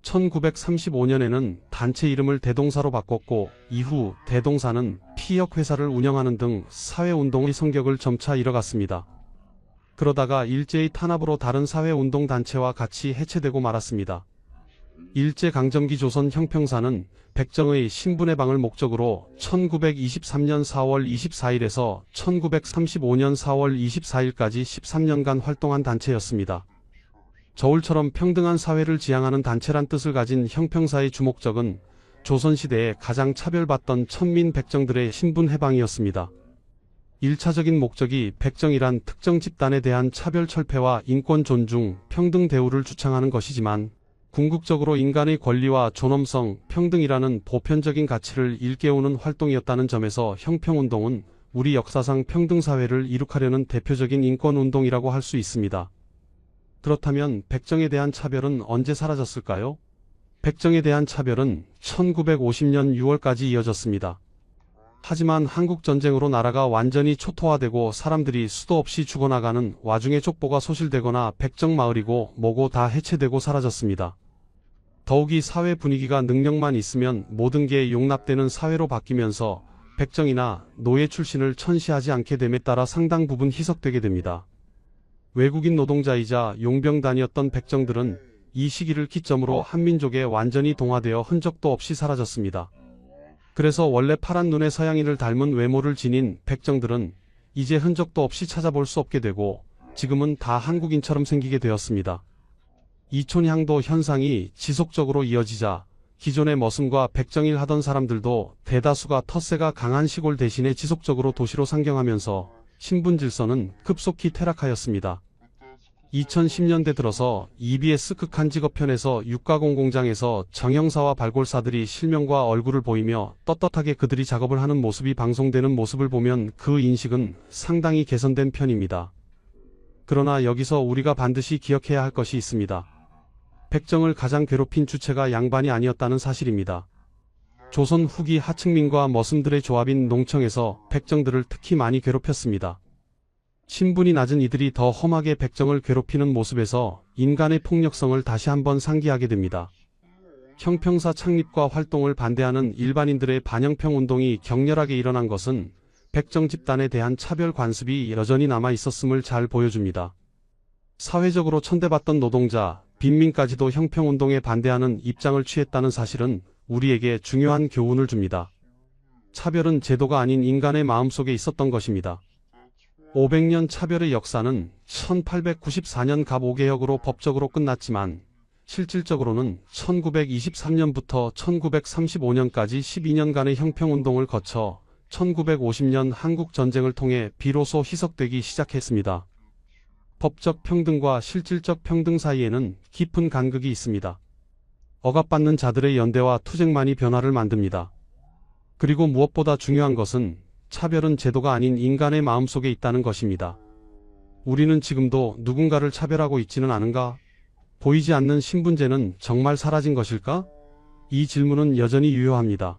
1935년에는 단체 이름을 대동사로 바꿨고 이후 대동사는 피역회사를 운영하는 등 사회운동의 성격을 점차 잃어갔습니다. 그러다가 일제의 탄압으로 다른 사회운동단체와 같이 해체되고 말았습니다. 일제강점기 조선 형평사는 백정의 신분해방을 목적으로 1923년 4월 24일에서 1935년 4월 24일까지 13년간 활동한 단체였습니다. 저울처럼 평등한 사회를 지향하는 단체란 뜻을 가진 형평사의 주목적은 조선시대에 가장 차별받던 천민 백정들의 신분해방이었습니다. 1차적인 목적이 백정이란 특정 집단에 대한 차별 철폐와 인권 존중, 평등 대우를 주창하는 것이지만 궁극적으로 인간의 권리와 존엄성, 평등이라는 보편적인 가치를 일깨우는 활동이었다는 점에서 형평운동은 우리 역사상 평등사회를 이룩하려는 대표적인 인권운동이라고 할 수 있습니다. 그렇다면 백정에 대한 차별은 언제 사라졌을까요? 백정에 대한 차별은 1950년 6월까지 이어졌습니다. 하지만 한국전쟁으로 나라가 완전히 초토화되고 사람들이 수도 없이 죽어나가는 와중에 족보가 소실되거나 백정마을이고 뭐고 다 해체되고 사라졌습니다. 더욱이 사회 분위기가 능력만 있으면 모든 게 용납되는 사회로 바뀌면서 백정이나 노예 출신을 천시하지 않게 됨에 따라 상당 부분 희석되게 됩니다. 외국인 노동자이자 용병단이었던 백정들은 이 시기를 기점으로 한민족에 완전히 동화되어 흔적도 없이 사라졌습니다. 그래서 원래 파란 눈의 서양인을 닮은 외모를 지닌 백정들은 이제 흔적도 없이 찾아볼 수 없게 되고 지금은 다 한국인처럼 생기게 되었습니다. 이촌향도 현상이 지속적으로 이어지자 기존의 머슴과 백정일 하던 사람들도 대다수가 텃세가 강한 시골 대신에 지속적으로 도시로 상경하면서 신분 질서는 급속히 퇴락하였습니다. 2010년대 들어서 EBS 극한 직업편에서 육가공 공장에서 정형사와 발골사들이 실명과 얼굴을 보이며 떳떳하게 그들이 작업을 하는 모습이 방송되는 모습을 보면 그 인식은 상당히 개선된 편입니다. 그러나 여기서 우리가 반드시 기억해야 할 것이 있습니다. 백정을 가장 괴롭힌 주체가 양반이 아니었다는 사실입니다. 조선 후기 하층민과 머슴들의 조합인 농청에서 백정들을 특히 많이 괴롭혔습니다. 신분이 낮은 이들이 더 험하게 백정을 괴롭히는 모습에서 인간의 폭력성을 다시 한번 상기하게 됩니다. 형평사 창립과 활동을 반대하는 일반인들의 반형평 운동이 격렬하게 일어난 것은 백정 집단에 대한 차별 관습이 여전히 남아 있었음을 잘 보여줍니다. 사회적으로 천대받던 노동자, 빈민까지도 형평운동에 반대하는 입장을 취했다는 사실은 우리에게 중요한 교훈을 줍니다. 차별은 제도가 아닌 인간의 마음속에 있었던 것입니다. 500년 차별의 역사는 1894년 갑 5개혁으로 법적으로 끝났지만 실질적으로는 1923년부터 1935년까지 12년간의 형평운동을 거쳐 1950년 한국전쟁을 통해 비로소 희석되기 시작했습니다. 법적 평등과 실질적 평등 사이에는 깊은 간극이 있습니다. 억압받는 자들의 연대와 투쟁만이 변화를 만듭니다. 그리고 무엇보다 중요한 것은 차별은 제도가 아닌 인간의 마음속에 있다는 것입니다. 우리는 지금도 누군가를 차별하고 있지는 않은가? 보이지 않는 신분제는 정말 사라진 것일까? 이 질문은 여전히 유효합니다.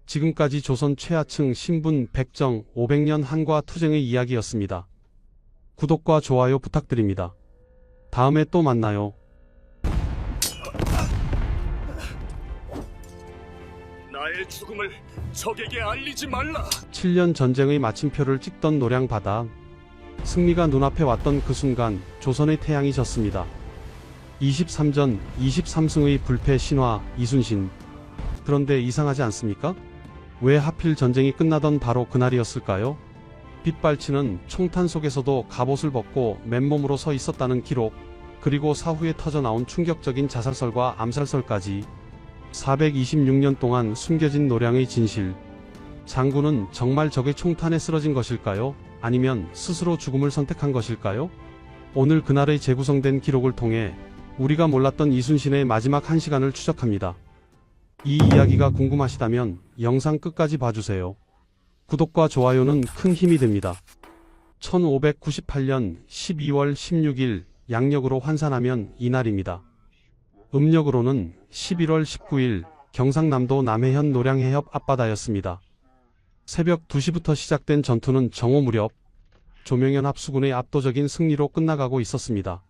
지금까지 조선 최하층 신분 백정 500년 한과 투쟁의 이야기였습니다. 구독과 좋아요 부탁드립니다. 다음에 또 만나요. 나의 죽음을 적에게 알리지 말라. 7년 전쟁의 마침표를 찍던 노량바다. 승리가 눈앞에 왔던 그 순간 조선의 태양이 졌습니다. 23전 23승의 불패 신화 이순신. 그런데 이상하지 않습니까? 왜 하필 전쟁이 끝나던 바로 그날이었을까요? 빗발치는 총탄 속에서도 갑옷을 벗고 맨몸으로 서 있었다는 기록, 그리고 사후에 터져나온 충격적인 자살설과 암살설까지 426년 동안 숨겨진 노량의 진실. 장군은 정말 적의 총탄에 쓰러진 것일까요? 아니면 스스로 죽음을 선택한 것일까요? 오늘 그날의 재구성된 기록을 통해 우리가 몰랐던 이순신의 마지막 1시간을 추적합니다. 이 이야기가 궁금하시다면 영상 끝까지 봐주세요. 구독과 좋아요는 큰 힘이 됩니다. 1598년 12월 16일 양력으로 환산하면 이날입니다. 음력으로는 11월 19일 경상남도 남해현 노량해협 앞바다였습니다. 새벽 2시부터 시작된 전투는 정오 무렵 조명현 합수군의 압도적인 승리로 끝나가고 있었습니다.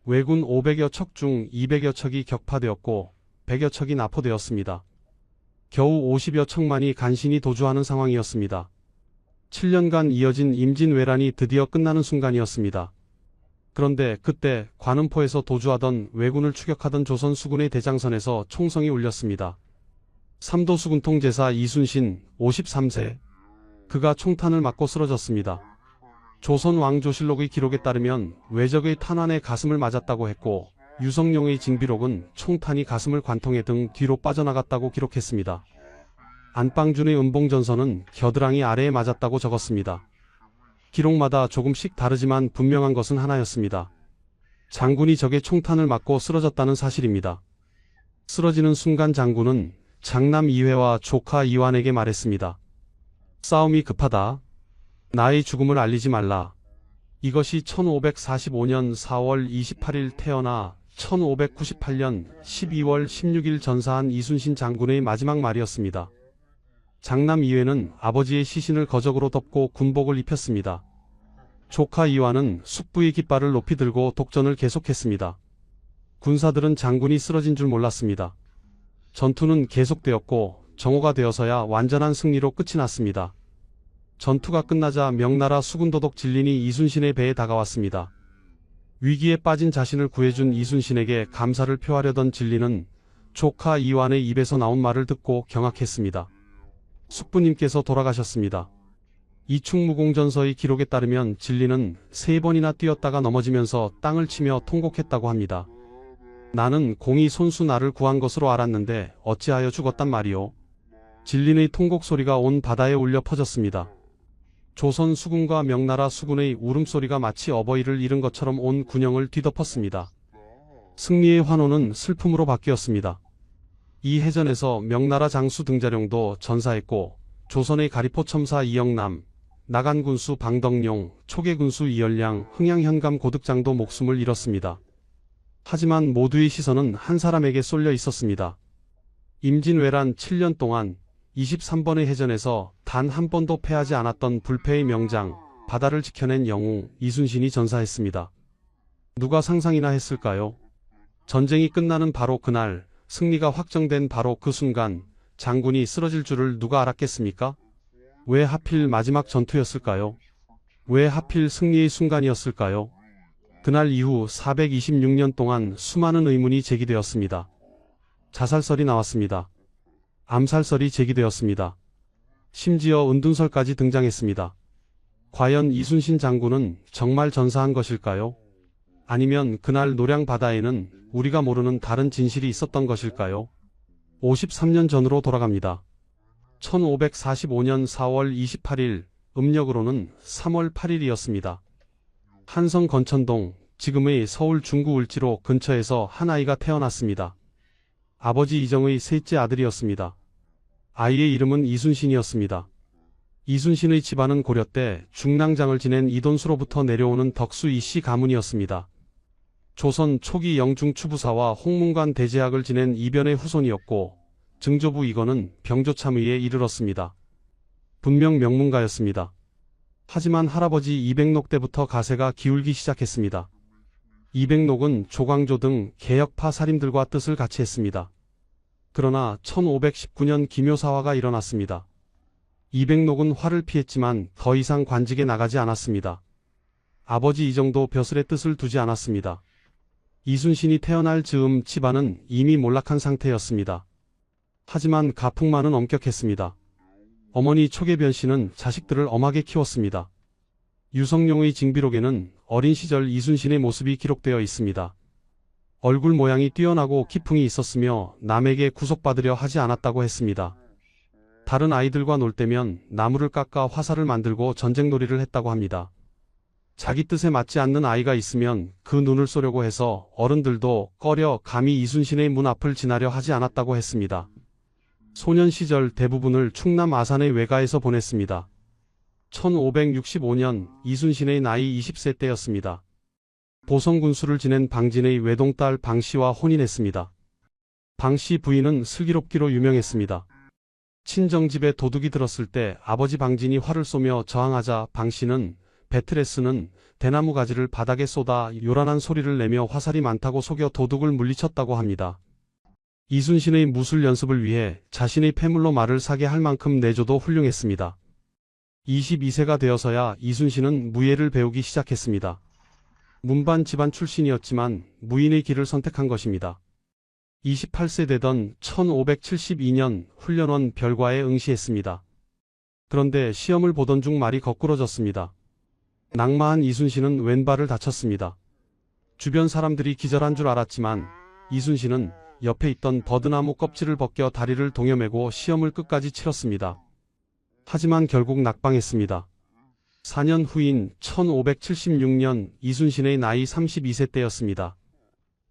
왜군 500여 척 중 200여 척이 격파되었고 100여 척이 납포되었습니다. 겨우 50여 척만이 간신히 도주하는 상황이었습니다. 7년간 이어진 임진왜란이 드디어 끝나는 순간이었습니다. 그런데 그때 관음포에서 도주하던 왜군을 추격하던 조선 수군의 대장선에서 총성이 울렸습니다. 삼도 수군통 제사 이순신 53세. 그가 총탄을 맞고 쓰러졌습니다. 조선 왕조실록의 기록에 따르면 외적의 탄환에 가슴을 맞았다고 했고 유성룡의 징비록은 총탄이 가슴을 관통해 등 뒤로 빠져나갔다고 기록했습니다. 안방준의 은봉전서는 겨드랑이 아래에 맞았다고 적었습니다. 기록마다 조금씩 다르지만 분명한 것은 하나였습니다. 장군이 적의 총탄을 맞고 쓰러졌다는 사실입니다. 쓰러지는 순간 장군은 장남 이회와 조카 이완에게 말했습니다. 싸움이 급하다. 나의 죽음을 알리지 말라. 이것이 1545년 4월 28일 태어나 1598년 12월 16일 전사한 이순신 장군의 마지막 말이었습니다. 장남 이회는 아버지의 시신을 거적으로 덮고 군복을 입혔습니다. 조카 이완은 숙부의 깃발을 높이 들고 독전을 계속했습니다. 군사들은 장군이 쓰러진 줄 몰랐습니다. 전투는 계속되었고 정오가 되어서야 완전한 승리로 끝이 났습니다. 전투가 끝나자 명나라 수군도독 진린이 이순신의 배에 다가왔습니다. 위기에 빠진 자신을 구해준 이순신에게 감사를 표하려던 진린은 조카 이완의 입에서 나온 말을 듣고 경악했습니다. 숙부님께서 돌아가셨습니다. 이충무공전서의 기록에 따르면 진린은 3번이나 뛰었다가 넘어지면서 땅을 치며 통곡했다고 합니다. 나는 공이 손수 나를 구한 것으로 알았는데 어찌하여 죽었단 말이오. 진린의 통곡 소리가 온 바다에 울려 퍼졌습니다. 조선 수군과 명나라 수군의 울음소리가 마치 어버이를 잃은 것처럼 온 군영을 뒤덮었습니다. 승리의 환호는 슬픔으로 바뀌었습니다. 이 해전에서 명나라 장수 등자룡도 전사했고 조선의 가리포 첨사 이영남, 나간군수 방덕룡, 초계군수 이열량, 흥양현감 고득장도 목숨을 잃었습니다. 하지만 모두의 시선은 한 사람에게 쏠려 있었습니다. 임진왜란 7년 동안 23번의 해전에서 단 한 번도 패하지 않았던 불패의 명장, 바다를 지켜낸 영웅 이순신이 전사했습니다. 누가 상상이나 했을까요? 전쟁이 끝나는 바로 그날, 승리가 확정된 바로 그 순간, 장군이 쓰러질 줄을 누가 알았겠습니까? 왜 하필 마지막 전투였을까요? 왜 하필 승리의 순간이었을까요? 그날 이후 426년 동안 수많은 의문이 제기되었습니다. 자살설이 나왔습니다. 암살설이 제기되었습니다. 심지어 은둔설까지 등장했습니다. 과연 이순신 장군은 정말 전사한 것일까요? 아니면 그날 노량 바다에는 우리가 모르는 다른 진실이 있었던 것일까요? 53년 전으로 돌아갑니다. 1545년 4월 28일, 음력으로는 3월 8일이었습니다. 한성 건천동, 지금의 서울 중구 울지로 근처에서 한 아이가 태어났습니다. 아버지 이정의 셋째 아들이었습니다. 아이의 이름은 이순신이었습니다. 이순신의 집안은 고려 때 중랑장을 지낸 이돈수로부터 내려오는 덕수 이씨 가문이었습니다. 조선 초기 영중 추부사와 홍문관 대제학을 지낸 이변의 후손이었고 증조부 이건은 병조참의에 이르렀습니다. 분명 명문가였습니다. 하지만 할아버지 이백록 때부터 가세가 기울기 시작했습니다. 이백록은 조광조 등 개혁파 살인들과 뜻을 같이 했습니다. 그러나 1519년 기묘사화가 일어났습니다. 이백록은 화를 피했지만 더 이상 관직에 나가지 않았습니다. 아버지 이정도 벼슬의 뜻을 두지 않았습니다. 이순신이 태어날 즈음 집안은 이미 몰락한 상태였습니다. 하지만 가풍만은 엄격했습니다. 어머니 초계변 씨는 자식들을 엄하게 키웠습니다. 유성룡의 징비록에는 어린 시절 이순신의 모습이 기록되어 있습니다. 얼굴 모양이 뛰어나고 기풍이 있었으며 남에게 구속받으려 하지 않았다고 했습니다. 다른 아이들과 놀 때면 나무를 깎아 화살을 만들고 전쟁놀이를 했다고 합니다. 자기 뜻에 맞지 않는 아이가 있으면 그 눈을 쏘려고 해서 어른들도 꺼려 감히 이순신의 문 앞을 지나려 하지 않았다고 했습니다. 소년 시절 대부분을 충남 아산의 외가에서 보냈습니다. 1565년 이순신의 나이 20세 때였습니다. 보성군수를 지낸 방진의 외동딸 방씨와 혼인했습니다. 방씨 부인은 슬기롭기로 유명했습니다. 친정집에 도둑이 들었을 때 아버지 방진이 활을 쏘며 저항하자 방씨는 배틀에 쓰는 대나무 가지를 바닥에 쏟아 요란한 소리를 내며 화살이 많다고 속여 도둑을 물리쳤다고 합니다. 이순신의 무술 연습을 위해 자신의 패물로 말을 사게 할 만큼 내조도 훌륭했습니다. 22세가 되어서야 이순신은 무예를 배우기 시작했습니다. 문반 집안 출신이었지만 무인의 길을 선택한 것입니다. 28세 되던 1572년 훈련원 별과에 응시했습니다. 그런데 시험을 보던 중 말이 거꾸러졌습니다. 낙마한 이순신은 왼발을 다쳤습니다. 주변 사람들이 기절한 줄 알았지만 이순신은 옆에 있던 버드나무 껍질을 벗겨 다리를 동여매고 시험을 끝까지 치렀습니다. 하지만 결국 낙방했습니다. 4년 후인 1576년 이순신의 나이 32세 때였습니다.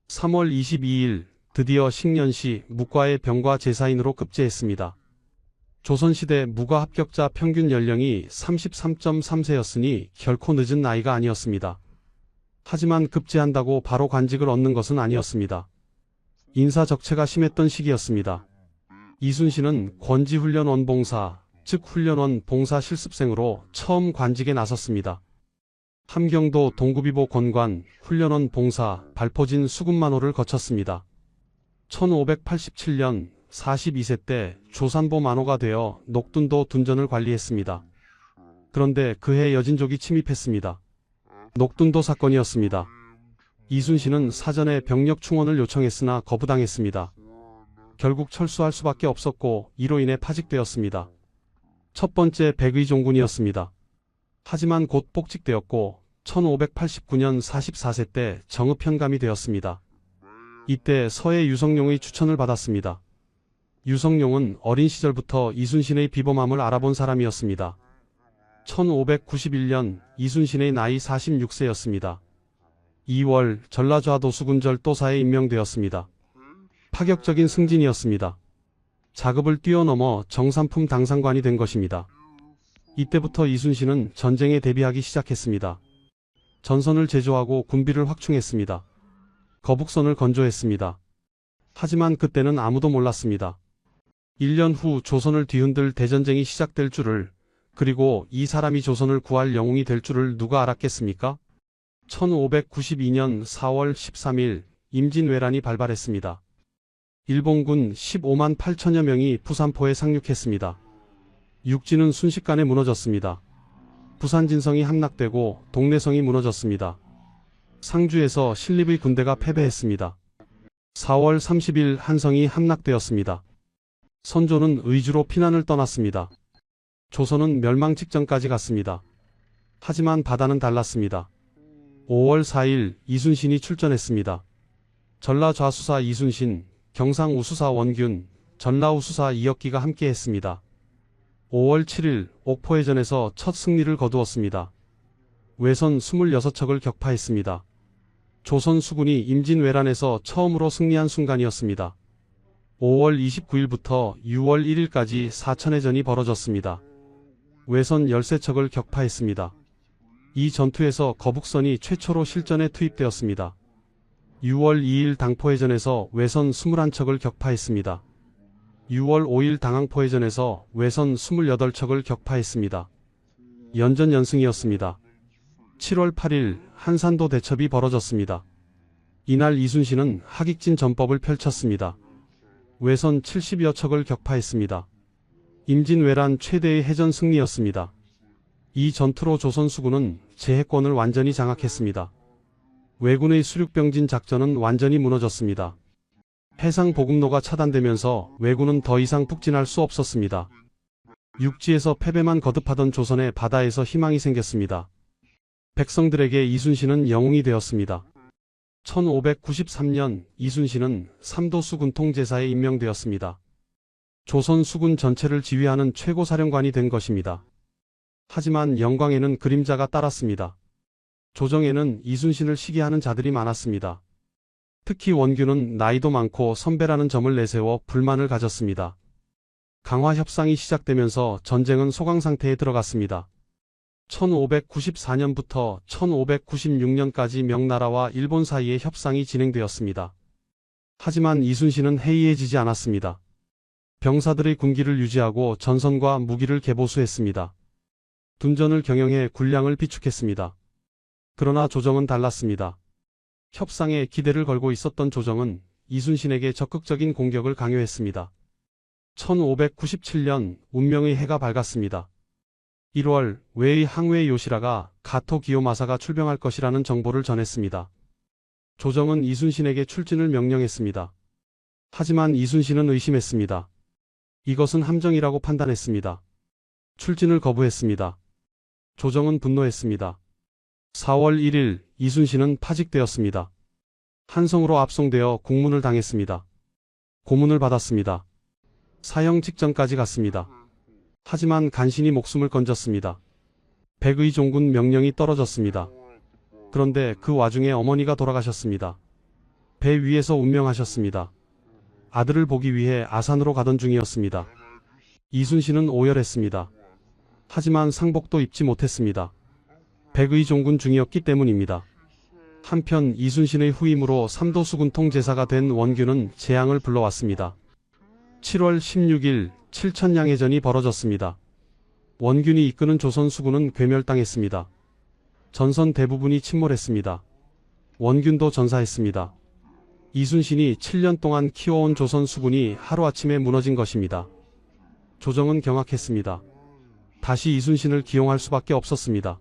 3월 22일 드디어 식년시 무과의 병과 제사인으로 급제했습니다. 조선시대 무과 합격자 평균 연령이 33.3세였으니 결코 늦은 나이가 아니었습니다. 하지만 급제한다고 바로 관직을 얻는 것은 아니었습니다. 인사 적체가 심했던 시기였습니다. 이순신은 권지훈련원 봉사, 즉 훈련원 봉사 실습생으로 처음 관직에 나섰습니다. 함경도 동구비보 권관, 훈련원 봉사, 발포진 수군만호를 거쳤습니다. 1587년 42세 때 조산보 만호가 되어 녹둔도 둔전을 관리했습니다. 그런데 그해 여진족이 침입했습니다. 녹둔도 사건이었습니다. 이순신은 사전에 병력 충원을 요청했으나 거부당했습니다. 결국 철수할 수밖에 없었고 이로 인해 파직되었습니다. 첫 번째 백의종군이었습니다. 하지만 곧 복직되었고 1589년 44세 때 정읍현감이 되었습니다. 이때 서해 유성룡의 추천을 받았습니다. 유성룡은 어린 시절부터 이순신의 비범함을 알아본 사람이었습니다. 1591년 이순신의 나이 46세였습니다. 2월 전라좌도수군절 또사에 임명되었습니다. 파격적인 승진이었습니다. 자급을 뛰어넘어 정삼품 당상관이 된 것입니다. 이때부터 이순신은 전쟁에 대비하기 시작했습니다. 전선을 제조하고 군비를 확충했습니다. 거북선을 건조했습니다. 하지만 그때는 아무도 몰랐습니다. 1년 후 조선을 뒤흔들 대전쟁이 시작될 줄을, 그리고 이 사람이 조선을 구할 영웅이 될 줄을 누가 알았겠습니까? 1592년 4월 13일 임진왜란이 발발했습니다. 일본군 15만 8천여 명이 부산포에 상륙했습니다. 육지는 순식간에 무너졌습니다. 부산진성이 함락되고 동래성이 무너졌습니다. 상주에서 신립의 군대가 패배했습니다. 4월 30일 한성이 함락되었습니다. 선조는 의주로 피난을 떠났습니다. 조선은 멸망 직전까지 갔습니다. 하지만 바다는 달랐습니다. 5월 4일 이순신이 출전했습니다. 전라좌수사 이순신, 경상우수사 원균, 전라우수사 이혁기가 함께했습니다. 5월 7일 옥포해전에서 첫 승리를 거두었습니다. 외선 26척을 격파했습니다. 조선 수군이 임진왜란에서 처음으로 승리한 순간이었습니다. 5월 29일부터 6월 1일까지 사천해전이 벌어졌습니다. 외선 13척을 격파했습니다. 이 전투에서 거북선이 최초로 실전에 투입되었습니다. 6월 2일 당포해전에서 외선 21척을 격파했습니다. 6월 5일 당항포해전에서 외선 28척을 격파했습니다. 연전연승이었습니다. 7월 8일 한산도 대첩이 벌어졌습니다. 이날 이순신은 하깃진 전법을 펼쳤습니다. 외선 70여 척을 격파했습니다. 임진왜란 최대의 해전 승리였습니다. 이 전투로 조선 수군은 제해권을 완전히 장악했습니다. 왜군의 수륙병진 작전은 완전히 무너졌습니다. 해상 보급로가 차단되면서 왜군은 더 이상 북진할 수 없었습니다. 육지에서 패배만 거듭하던 조선의 바다에서 희망이 생겼습니다. 백성들에게 이순신은 영웅이 되었습니다. 1593년 이순신은 삼도 수군 통제사에 임명되었습니다. 조선 수군 전체를 지휘하는 최고사령관이 된 것입니다. 하지만 영광에는 그림자가 따랐습니다. 조정에는 이순신을 시기하는 자들이 많았습니다. 특히 원균은 나이도 많고 선배라는 점을 내세워 불만을 가졌습니다. 강화 협상이 시작되면서 전쟁은 소강상태에 들어갔습니다. 1594년부터 1596년까지 명나라와 일본 사이에 협상이 진행되었습니다. 하지만 이순신은 해이해지지 않았습니다. 병사들의 군기를 유지하고 전선과 무기를 개보수했습니다. 둔전을 경영해 군량을 비축했습니다. 그러나 조정은 달랐습니다. 협상에 기대를 걸고 있었던 조정은 이순신에게 적극적인 공격을 강요했습니다. 1597년 운명의 해가 밝았습니다. 1월 외의 항우의 요시라가 가토 기요마사가 출병할 것이라는 정보를 전했습니다. 조정은 이순신에게 출진을 명령했습니다. 하지만 이순신은 의심했습니다. 이것은 함정이라고 판단했습니다. 출진을 거부했습니다. 조정은 분노했습니다. 4월 1일 이순신은 파직되었습니다. 한성으로 압송되어 국문을 당했습니다. 고문을 받았습니다. 사형 직전까지 갔습니다. 하지만 간신히 목숨을 건졌습니다. 백의 종군 명령이 떨어졌습니다. 그런데 그 와중에 어머니가 돌아가셨습니다. 배 위에서 운명하셨습니다. 아들을 보기 위해 아산으로 가던 중이었습니다. 이순신은 오열했습니다. 하지만 상복도 입지 못했습니다. 백의 종군 중이었기 때문입니다. 한편 이순신의 후임으로 삼도수군 통제사가 된 원균은 재앙을 불러왔습니다. 7월 16일 칠천양해전이 벌어졌습니다. 원균이 이끄는 조선 수군은 괴멸당했습니다. 전선 대부분이 침몰했습니다. 원균도 전사했습니다. 이순신이 7년 동안 키워온 조선 수군이 하루아침에 무너진 것입니다. 조정은 경악했습니다. 다시 이순신을 기용할 수밖에 없었습니다.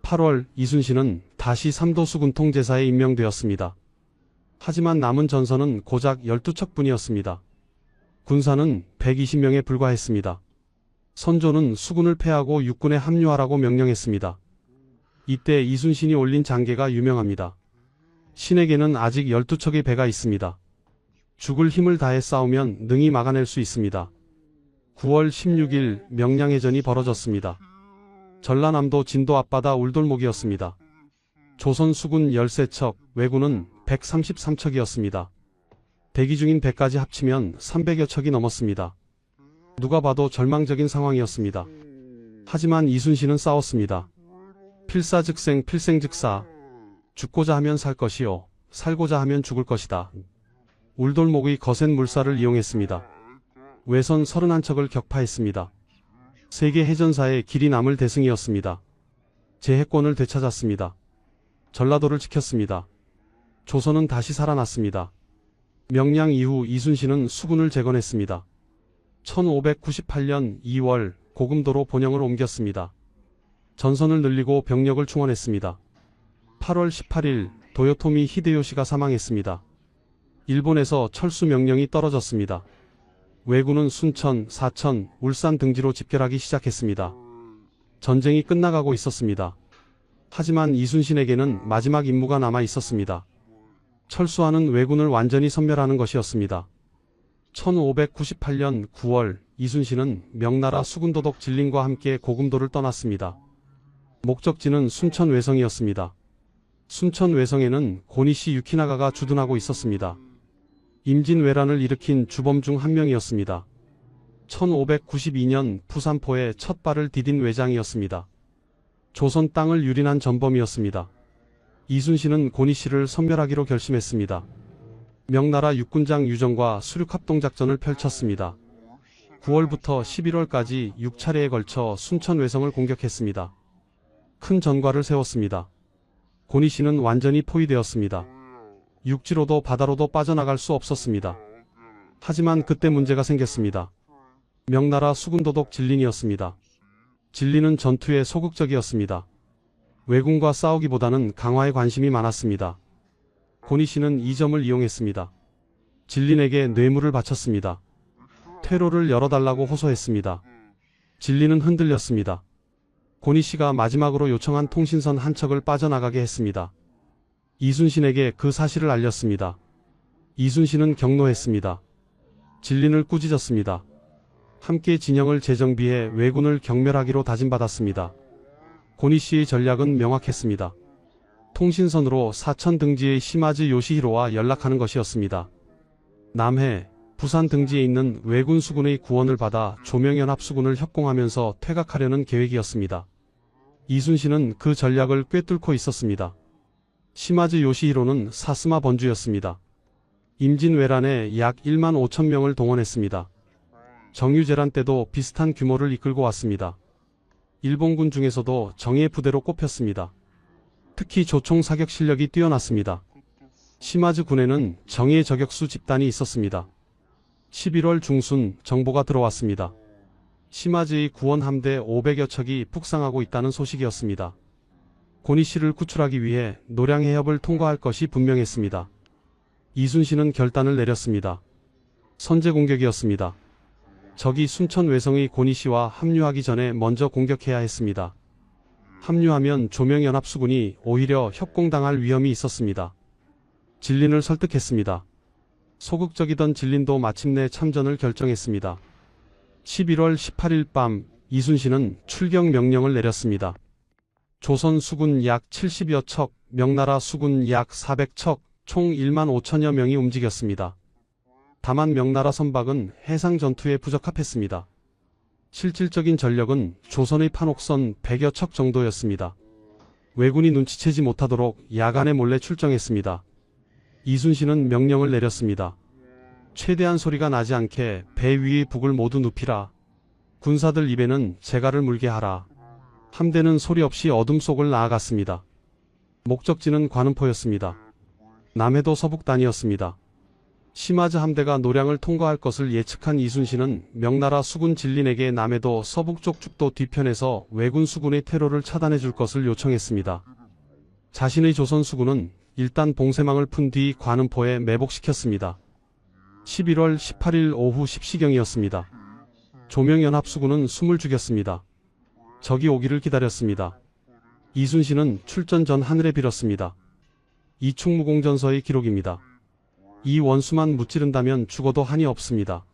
8월 이순신은 다시 삼도수군 통제사에 임명되었습니다. 하지만 남은 전선은 고작 12척뿐이었습니다. 군사는 120명에 불과했습니다. 선조는 수군을 패하고 육군에 합류하라고 명령했습니다. 이때 이순신이 올린 장계가 유명합니다. 신에게는 아직 12척의 배가 있습니다. 죽을 힘을 다해 싸우면 능히 막아낼 수 있습니다. 9월 16일 명량해전이 벌어졌습니다. 전라남도 진도 앞바다 울돌목이었습니다. 조선 수군 13척, 왜군은 133척이었습니다. 대기 중인 배까지 합치면 300여 척이 넘었습니다. 누가 봐도 절망적인 상황이었습니다. 하지만 이순신은 싸웠습니다. 필사즉생 필생즉사. 죽고자 하면 살 것이요 살고자 하면 죽을 것이다. 울돌목의 거센 물살을 이용했습니다. 외선 31척을 격파했습니다. 세계 해전사의 길이 남을 대승이었습니다. 제해권을 되찾았습니다. 전라도를 지켰습니다. 조선은 다시 살아났습니다. 명량 이후 이순신은 수군을 재건했습니다. 1598년 2월 고금도로 본영을 옮겼습니다. 전선을 늘리고 병력을 충원했습니다. 8월 18일 도요토미 히데요시가 사망했습니다. 일본에서 철수 명령이 떨어졌습니다. 왜군은 순천, 사천, 울산 등지로 집결하기 시작했습니다. 전쟁이 끝나가고 있었습니다. 하지만 이순신에게는 마지막 임무가 남아 있었습니다. 철수하는 왜군을 완전히 섬멸하는 것이었습니다. 1598년 9월 이순신은 명나라 수군도독 진린과 함께 고금도를 떠났습니다. 목적지는 순천 외성이었습니다. 순천 외성에는 고니시 유키나가가 주둔하고 있었습니다. 임진왜란을 일으킨 주범 중 한 명이었습니다. 1592년 부산포에 첫 발을 디딘 외장이었습니다. 조선 땅을 유린한 전범이었습니다. 이순신은 고니시를 섬멸하기로 결심했습니다. 명나라 육군장 유정과 수륙합동작전을 펼쳤습니다. 9월부터 11월까지 6차례에 걸쳐 순천 외성을 공격했습니다. 큰 전과를 세웠습니다. 고니시는 완전히 포위되었습니다. 육지로도 바다로도 빠져나갈 수 없었습니다. 하지만 그때 문제가 생겼습니다. 명나라 수군도독 진린이었습니다. 진린은 전투에 소극적이었습니다. 왜군과 싸우기보다는 강화에 관심이 많았습니다. 고니시는 이 점을 이용했습니다. 진린에게 뇌물을 바쳤습니다. 퇴로를 열어달라고 호소했습니다. 진린은 흔들렸습니다. 고니시가 마지막으로 요청한 통신선 한 척을 빠져나가게 했습니다. 이순신에게 그 사실을 알렸습니다. 이순신은 경노했습니다. 진린을 꾸짖었습니다. 함께 진영을 재정비해 왜군을 경멸하기로 다짐받았습니다. 고니시의 전략은 명확했습니다. 통신선으로 사천 등지의 시마즈 요시히로와 연락하는 것이었습니다. 남해, 부산 등지에 있는 왜군 수군의 구원을 받아 조명연합 수군을 협공하면서 퇴각하려는 계획이었습니다. 이순신은 그 전략을 꿰뚫고 있었습니다. 시마즈 요시히로는 사스마 번주였습니다. 임진왜란에 약 1만 5천 명을 동원했습니다. 정유재란 때도 비슷한 규모를 이끌고 왔습니다. 일본군 중에서도 정예 부대로 꼽혔습니다. 특히 조총 사격 실력이 뛰어났습니다. 시마즈 군에는 정예 저격수 집단이 있었습니다. 11월 중순 정보가 들어왔습니다. 시마즈의 구원 함대 500여 척이 북상하고 있다는 소식이었습니다. 고니시를 구출하기 위해 노량해협을 통과할 것이 분명했습니다. 이순신은 결단을 내렸습니다. 선제 공격이었습니다. 적이 순천 외성의 고니시와 합류하기 전에 먼저 공격해야 했습니다. 합류하면 조명연합 수군이 오히려 협공당할 위험이 있었습니다. 진린을 설득했습니다. 소극적이던 진린도 마침내 참전을 결정했습니다. 11월 18일 밤 이순신은 출격 명령을 내렸습니다. 조선 수군 약 70여 척, 명나라 수군 약 400척, 총 1만 5천여 명이 움직였습니다. 다만 명나라 선박은 해상 전투에 부적합했습니다. 실질적인 전력은 조선의 판옥선 100여 척 정도였습니다. 왜군이 눈치채지 못하도록 야간에 몰래 출정했습니다. 이순신은 명령을 내렸습니다. 최대한 소리가 나지 않게 배 위의 북을 모두 눕히라. 군사들 입에는 재갈을 물게 하라. 함대는 소리 없이 어둠 속을 나아갔습니다. 목적지는 관음포였습니다. 남해도 서북단이었습니다. 시마즈 함대가 노량을 통과할 것을 예측한 이순신은 명나라 수군 진린에게 남해도 서북쪽 죽도 뒤편에서 왜군 수군의 테러를 차단해 줄 것을 요청했습니다. 자신의 조선 수군은 일단 봉쇄망을 푼 뒤 관음포에 매복시켰습니다. 11월 18일 오후 10시경이었습니다. 조명연합 수군은 숨을 죽였습니다. 적이 오기를 기다렸습니다. 이순신은 출전 전 하늘에 빌었습니다. 이충무공전서의 기록입니다. 이 원수만 무찌른다면 죽어도 한이 없습니다.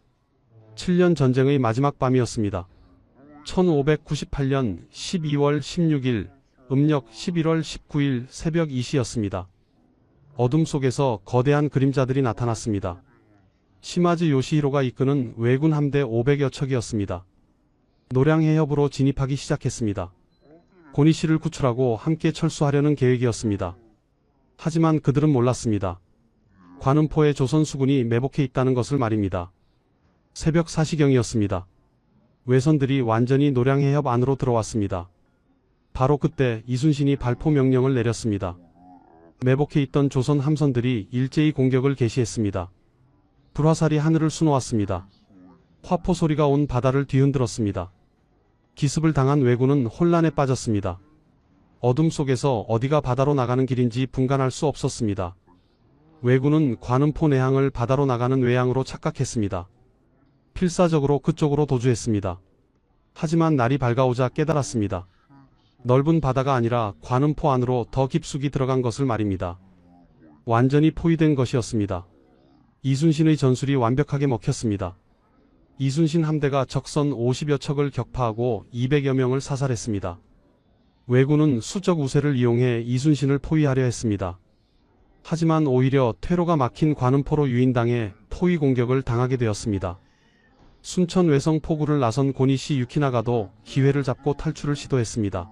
7년 전쟁의 마지막 밤이었습니다. 1598년 12월 16일 음력 11월 19일 새벽 2시였습니다. 어둠 속에서 거대한 그림자들이 나타났습니다. 시마즈 요시히로가 이끄는 왜군 함대 500여 척이었습니다. 노량해협으로 진입하기 시작했습니다. 고니시를 구출하고 함께 철수하려는 계획이었습니다. 하지만 그들은 몰랐습니다. 관음포에 조선 수군이 매복해 있다는 것을 말입니다. 새벽 4시경이었습니다. 왜선들이 완전히 노량해협 안으로 들어왔습니다. 바로 그때 이순신이 발포 명령을 내렸습니다. 매복해 있던 조선 함선들이 일제히 공격을 개시했습니다. 불화살이 하늘을 수놓았습니다. 화포 소리가 온 바다를 뒤흔들었습니다. 기습을 당한 왜군은 혼란에 빠졌습니다. 어둠 속에서 어디가 바다로 나가는 길인지 분간할 수 없었습니다. 왜군은 관음포 내항을 바다로 나가는 외항으로 착각했습니다. 필사적으로 그쪽으로 도주했습니다. 하지만 날이 밝아오자 깨달았습니다. 넓은 바다가 아니라 관음포 안으로 더 깊숙이 들어간 것을 말입니다. 완전히 포위된 것이었습니다. 이순신의 전술이 완벽하게 먹혔습니다. 이순신 함대가 적선 50여 척을 격파하고 200여 명을 사살했습니다. 왜군은 수적 우세를 이용해 이순신을 포위하려 했습니다. 하지만 오히려 퇴로가 막힌 관음포로 유인당해 포위 공격을 당하게 되었습니다. 순천 외성 포구를 나선 고니시 유키나가도 기회를 잡고 탈출을 시도했습니다.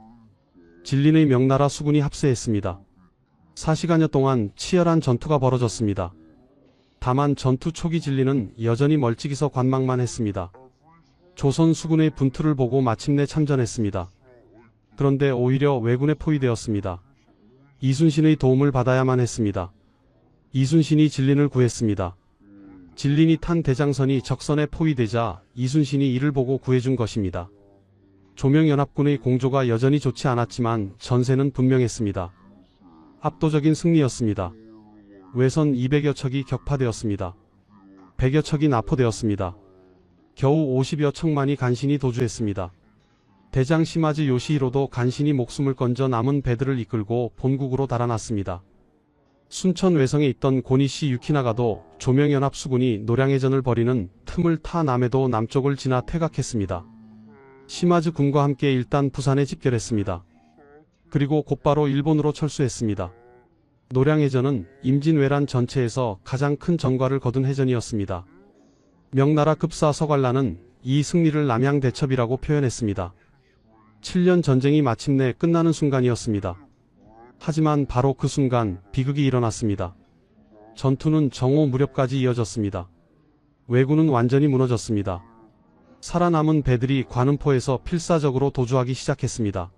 진린의 명나라 수군이 합세했습니다. 4시간여 동안 치열한 전투가 벌어졌습니다. 다만 전투 초기 진리는 여전히 멀찍이서 관망만 했습니다. 조선 수군의 분투를 보고 마침내 참전했습니다. 그런데 오히려 왜군에 포위되었습니다. 이순신의 도움을 받아야만 했습니다. 이순신이 진린을 구했습니다. 진린이 탄 대장선이 적선에 포위되자 이순신이 이를 보고 구해준 것입니다. 조명연합군의 공조가 여전히 좋지 않았지만 전세는 분명했습니다. 압도적인 승리였습니다. 외선 200여 척이 격파되었습니다. 100여 척이 납포되었습니다. 겨우 50여 척만이 간신히 도주했습니다. 대장 시마즈 요시히로도 간신히 목숨을 건져 남은 배들을 이끌고 본국으로 달아났습니다. 순천 외성에 있던 고니시 유키나가도 조명연합 수군이 노량해전을 벌이는 틈을 타 남해도 남쪽을 지나 퇴각했습니다. 시마즈 군과 함께 일단 부산에 집결했습니다. 그리고 곧바로 일본으로 철수했습니다. 노량해전은 임진왜란 전체에서 가장 큰 전과를 거둔 해전이었습니다. 명나라 급사 서관란은 이 승리를 남양대첩이라고 표현했습니다. 7년 전쟁이 마침내 끝나는 순간이었습니다. 하지만 바로 그 순간 비극이 일어났습니다. 전투는 정오 무렵까지 이어졌습니다. 왜군은 완전히 무너졌습니다. 살아남은 배들이 관음포에서 필사적으로 도주하기 시작했습니다.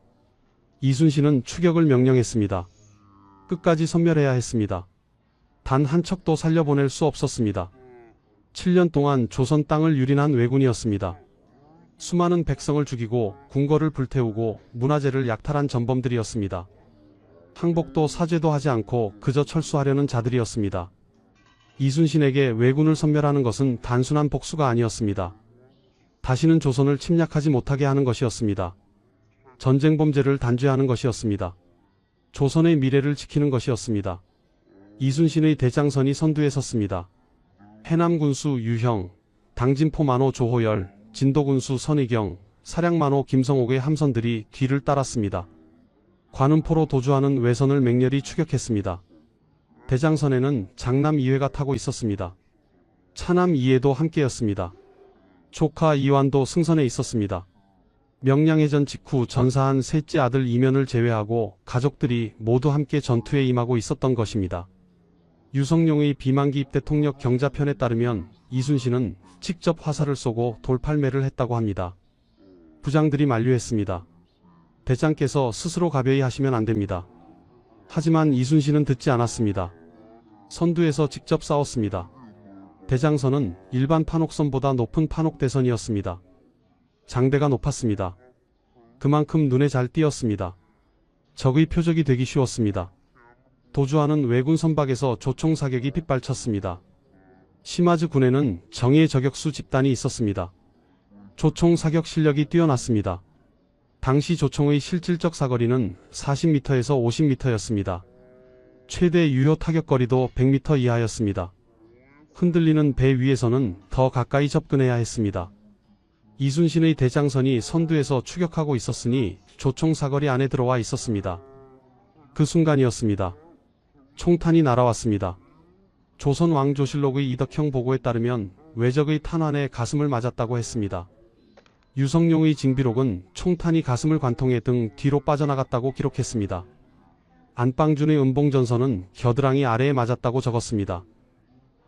이순신은 추격을 명령했습니다. 끝까지 섬멸해야 했습니다. 단 한 척도 살려보낼 수 없었습니다. 7년 동안 조선 땅을 유린한 왜군이었습니다. 수많은 백성을 죽이고 궁궐을 불태우고 문화재를 약탈한 전범들이었습니다. 항복도 사죄도 하지 않고 그저 철수하려는 자들이었습니다. 이순신에게 왜군을 섬멸하는 것은 단순한 복수가 아니었습니다. 다시는 조선을 침략하지 못하게 하는 것이었습니다. 전쟁 범죄를 단죄하는 것이었습니다. 조선의 미래를 지키는 것이었습니다. 이순신의 대장선이 선두에 섰습니다. 해남군수 유형, 당진포만호 조호열, 진도군수 선의경, 사량만호 김성옥의 함선들이 뒤를 따랐습니다. 관음포로 도주하는 왜선을 맹렬히 추격했습니다. 대장선에는 장남 이회가 타고 있었습니다. 차남 이해도 함께였습니다. 조카 이완도 승선에 있었습니다. 명량해전 직후 전사한 셋째 아들 이면을 제외하고 가족들이 모두 함께 전투에 임하고 있었던 것입니다. 유성룡의 비만기 입대 통역 경자편에 따르면 이순신은 직접 화살을 쏘고 돌팔매를 했다고 합니다. 부장들이 만류했습니다. 대장께서 스스로 가벼이 하시면 안됩니다. 하지만 이순신은 듣지 않았습니다. 선두에서 직접 싸웠습니다. 대장선은 일반 판옥선보다 높은 판옥대선이었습니다. 장대가 높았습니다. 그만큼 눈에 잘 띄었습니다. 적의 표적이 되기 쉬웠습니다. 도주하는 왜군 선박에서 조총 사격이 빗발쳤습니다. 시마즈 군에는 정예 저격수 집단이 있었습니다. 조총 사격 실력이 뛰어났습니다. 당시 조총의 실질적 사거리는 40m에서 50m였습니다. 최대 유효 타격거리도 100m 이하였습니다. 흔들리는 배 위에서는 더 가까이 접근해야 했습니다. 이순신의 대장선이 선두에서 추격하고 있었으니 조총 사거리 안에 들어와 있었습니다. 그 순간이었습니다. 총탄이 날아왔습니다. 조선 왕조실록의 이덕형 보고에 따르면 왜적의 탄환에 가슴을 맞았다고 했습니다. 유성룡의 징비록은 총탄이 가슴을 관통해 등 뒤로 빠져나갔다고 기록했습니다. 안방준의 음봉전서는 겨드랑이 아래에 맞았다고 적었습니다.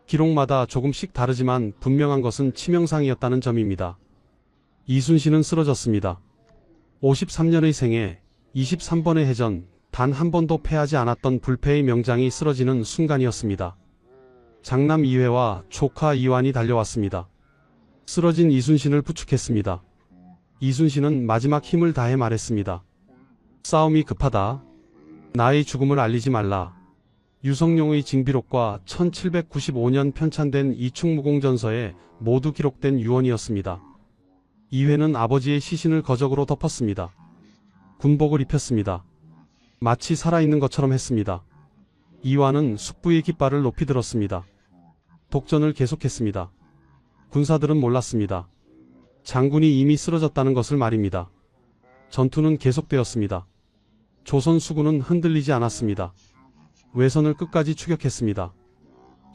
기록마다 조금씩 다르지만 분명한 것은 치명상이었다는 점입니다. 이순신은 쓰러졌습니다. 53년의 생애, 23번의 해전, 단 한 번도 패하지 않았던 불패의 명장이 쓰러지는 순간이었습니다. 장남 이회와 조카 이완이 달려왔습니다. 쓰러진 이순신을 부축했습니다. 이순신은 마지막 힘을 다해 말했습니다. 싸움이 급하다. 나의 죽음을 알리지 말라. 유성룡의 징비록과 1795년 편찬된 이충무공전서에 모두 기록된 유언이었습니다. 이회는 아버지의 시신을 거적으로 덮었습니다. 군복을 입혔습니다. 마치 살아있는 것처럼 했습니다. 이완은 숙부의 깃발을 높이 들었습니다. 독전을 계속했습니다. 군사들은 몰랐습니다. 장군이 이미 쓰러졌다는 것을 말입니다. 전투는 계속되었습니다. 조선 수군은 흔들리지 않았습니다. 외선을 끝까지 추격했습니다.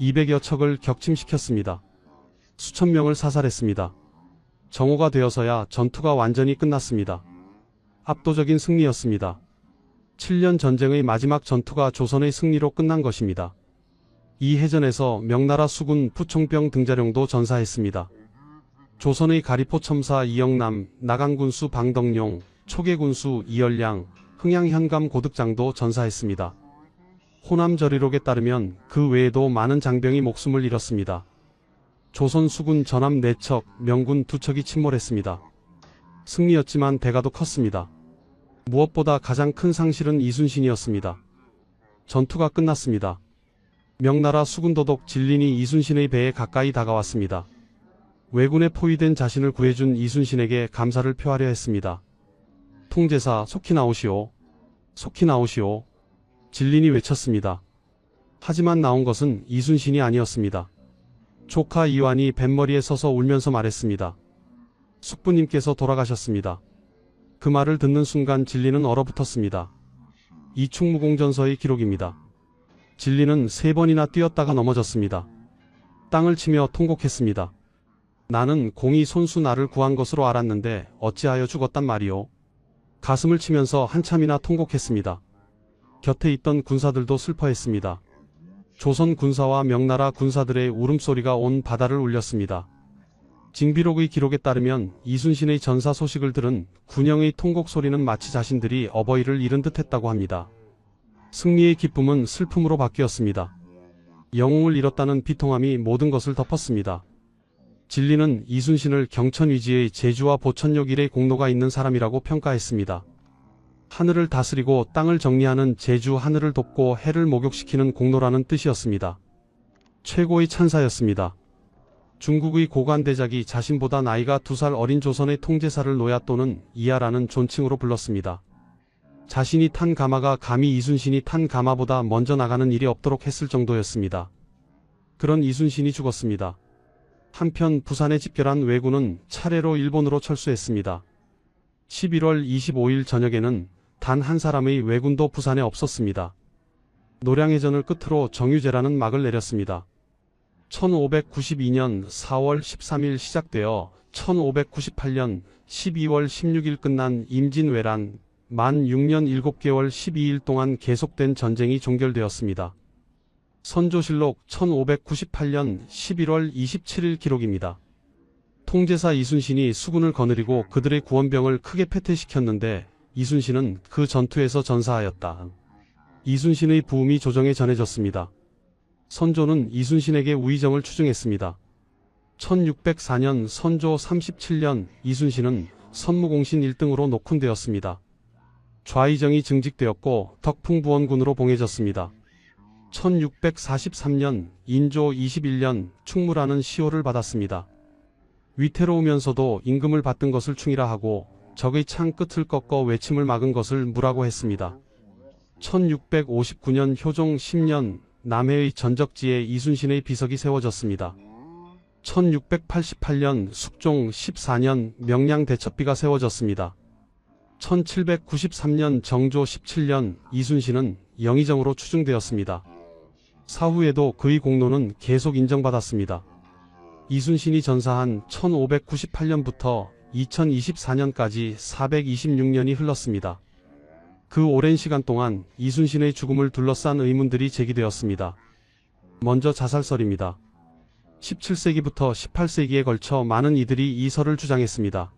200여 척을 격침시켰습니다. 수천 명을 사살했습니다. 정오가 되어서야 전투가 완전히 끝났습니다. 압도적인 승리였습니다. 7년 전쟁의 마지막 전투가 조선의 승리로 끝난 것입니다. 이 해전에서 명나라 수군 부총병 등자룡도 전사했습니다. 조선의 가리포 첨사 이영남, 나강군수 방덕룡, 초계군수 이열량, 흥양현감 고득장도 전사했습니다. 호남저리록에 따르면 그 외에도 많은 장병이 목숨을 잃었습니다. 조선 수군 전함 4척, 명군 2척이 침몰했습니다. 승리였지만 대가도 컸습니다. 무엇보다 가장 큰 상실은 이순신이었습니다. 전투가 끝났습니다. 명나라 수군도독 진린이 이순신의 배에 가까이 다가왔습니다. 왜군에 포위된 자신을 구해준 이순신에게 감사를 표하려 했습니다. 통제사 속히 나오시오. 속히 나오시오. 진린이 외쳤습니다. 하지만 나온 것은 이순신이 아니었습니다. 조카 이완이 뱃머리에 서서 울면서 말했습니다. 숙부님께서 돌아가셨습니다. 그 말을 듣는 순간 진리는 얼어붙었습니다. 이충무공전서의 기록입니다. 진리는 3번이나 뛰었다가 넘어졌습니다. 땅을 치며 통곡했습니다. 나는 공이 손수 나를 구한 것으로 알았는데 어찌하여 죽었단 말이오. 가슴을 치면서 한참이나 통곡했습니다. 곁에 있던 군사들도 슬퍼했습니다. 조선 군사와 명나라 군사들의 울음소리가 온 바다를 울렸습니다. 징비록의 기록에 따르면 이순신의 전사 소식을 들은 군영의 통곡 소리는 마치 자신들이 어버이를 잃은 듯 했다고 합니다. 승리의 기쁨은 슬픔으로 바뀌었습니다. 영웅을 잃었다는 비통함이 모든 것을 덮었습니다. 진리는 이순신을 경천위지의 제주와 보천역 일의 공로가 있는 사람이라고 평가했습니다. 하늘을 다스리고 땅을 정리하는 제주 하늘을 돕고 해를 목욕시키는 공로라는 뜻이었습니다. 최고의 찬사였습니다. 중국의 고관대작이 자신보다 나이가 2살 어린 조선의 통제사를 노야 또는 이하라는 존칭으로 불렀습니다. 자신이 탄 가마가 감히 이순신이 탄 가마보다 먼저 나가는 일이 없도록 했을 정도였습니다. 그런 이순신이 죽었습니다. 한편 부산에 집결한 왜군은 차례로 일본으로 철수했습니다. 11월 25일 저녁에는 단 한 사람의 왜군도 부산에 없었습니다. 노량해전을 끝으로 정유재라는 막을 내렸습니다. 1592년 4월 13일 시작되어 1598년 12월 16일 끝난 임진왜란 만 6년 7개월 12일 동안 계속된 전쟁이 종결되었습니다. 선조실록 1598년 11월 27일 기록입니다. 통제사 이순신이 수군을 거느리고 그들의 구원병을 크게 패퇴시켰는데 이순신은 그 전투에서 전사하였다. 이순신의 부음이 조정에 전해졌습니다. 선조는 이순신에게 우의정을 추증했습니다. 1604년 선조 37년 이순신은 선무공신 1등으로 녹훈되었습니다. 좌의정이 증직되었고 덕풍부원군으로 봉해졌습니다. 1643년 인조 21년 충무라는 시호를 받았습니다. 위태로우면서도 임금을 받든 것을 충이라 하고 적의 창 끝을 꺾어 외침을 막은 것을 무라고 했습니다. 1659년 효종 10년 남해의 전적지에 이순신의 비석이 세워졌습니다. 1688년 숙종 14년 명량 대첩비가 세워졌습니다. 1793년 정조 17년 이순신은 영의정으로 추증되었습니다. 사후에도 그의 공로는 계속 인정받았습니다. 이순신이 전사한 1598년부터 2024년까지 426년이 흘렀습니다. 그 오랜 시간 동안 이순신의 죽음을 둘러싼 의문들이 제기되었습니다. 먼저 자살설입니다. 17세기부터 18세기에 걸쳐 많은 이들이 이 설을 주장했습니다.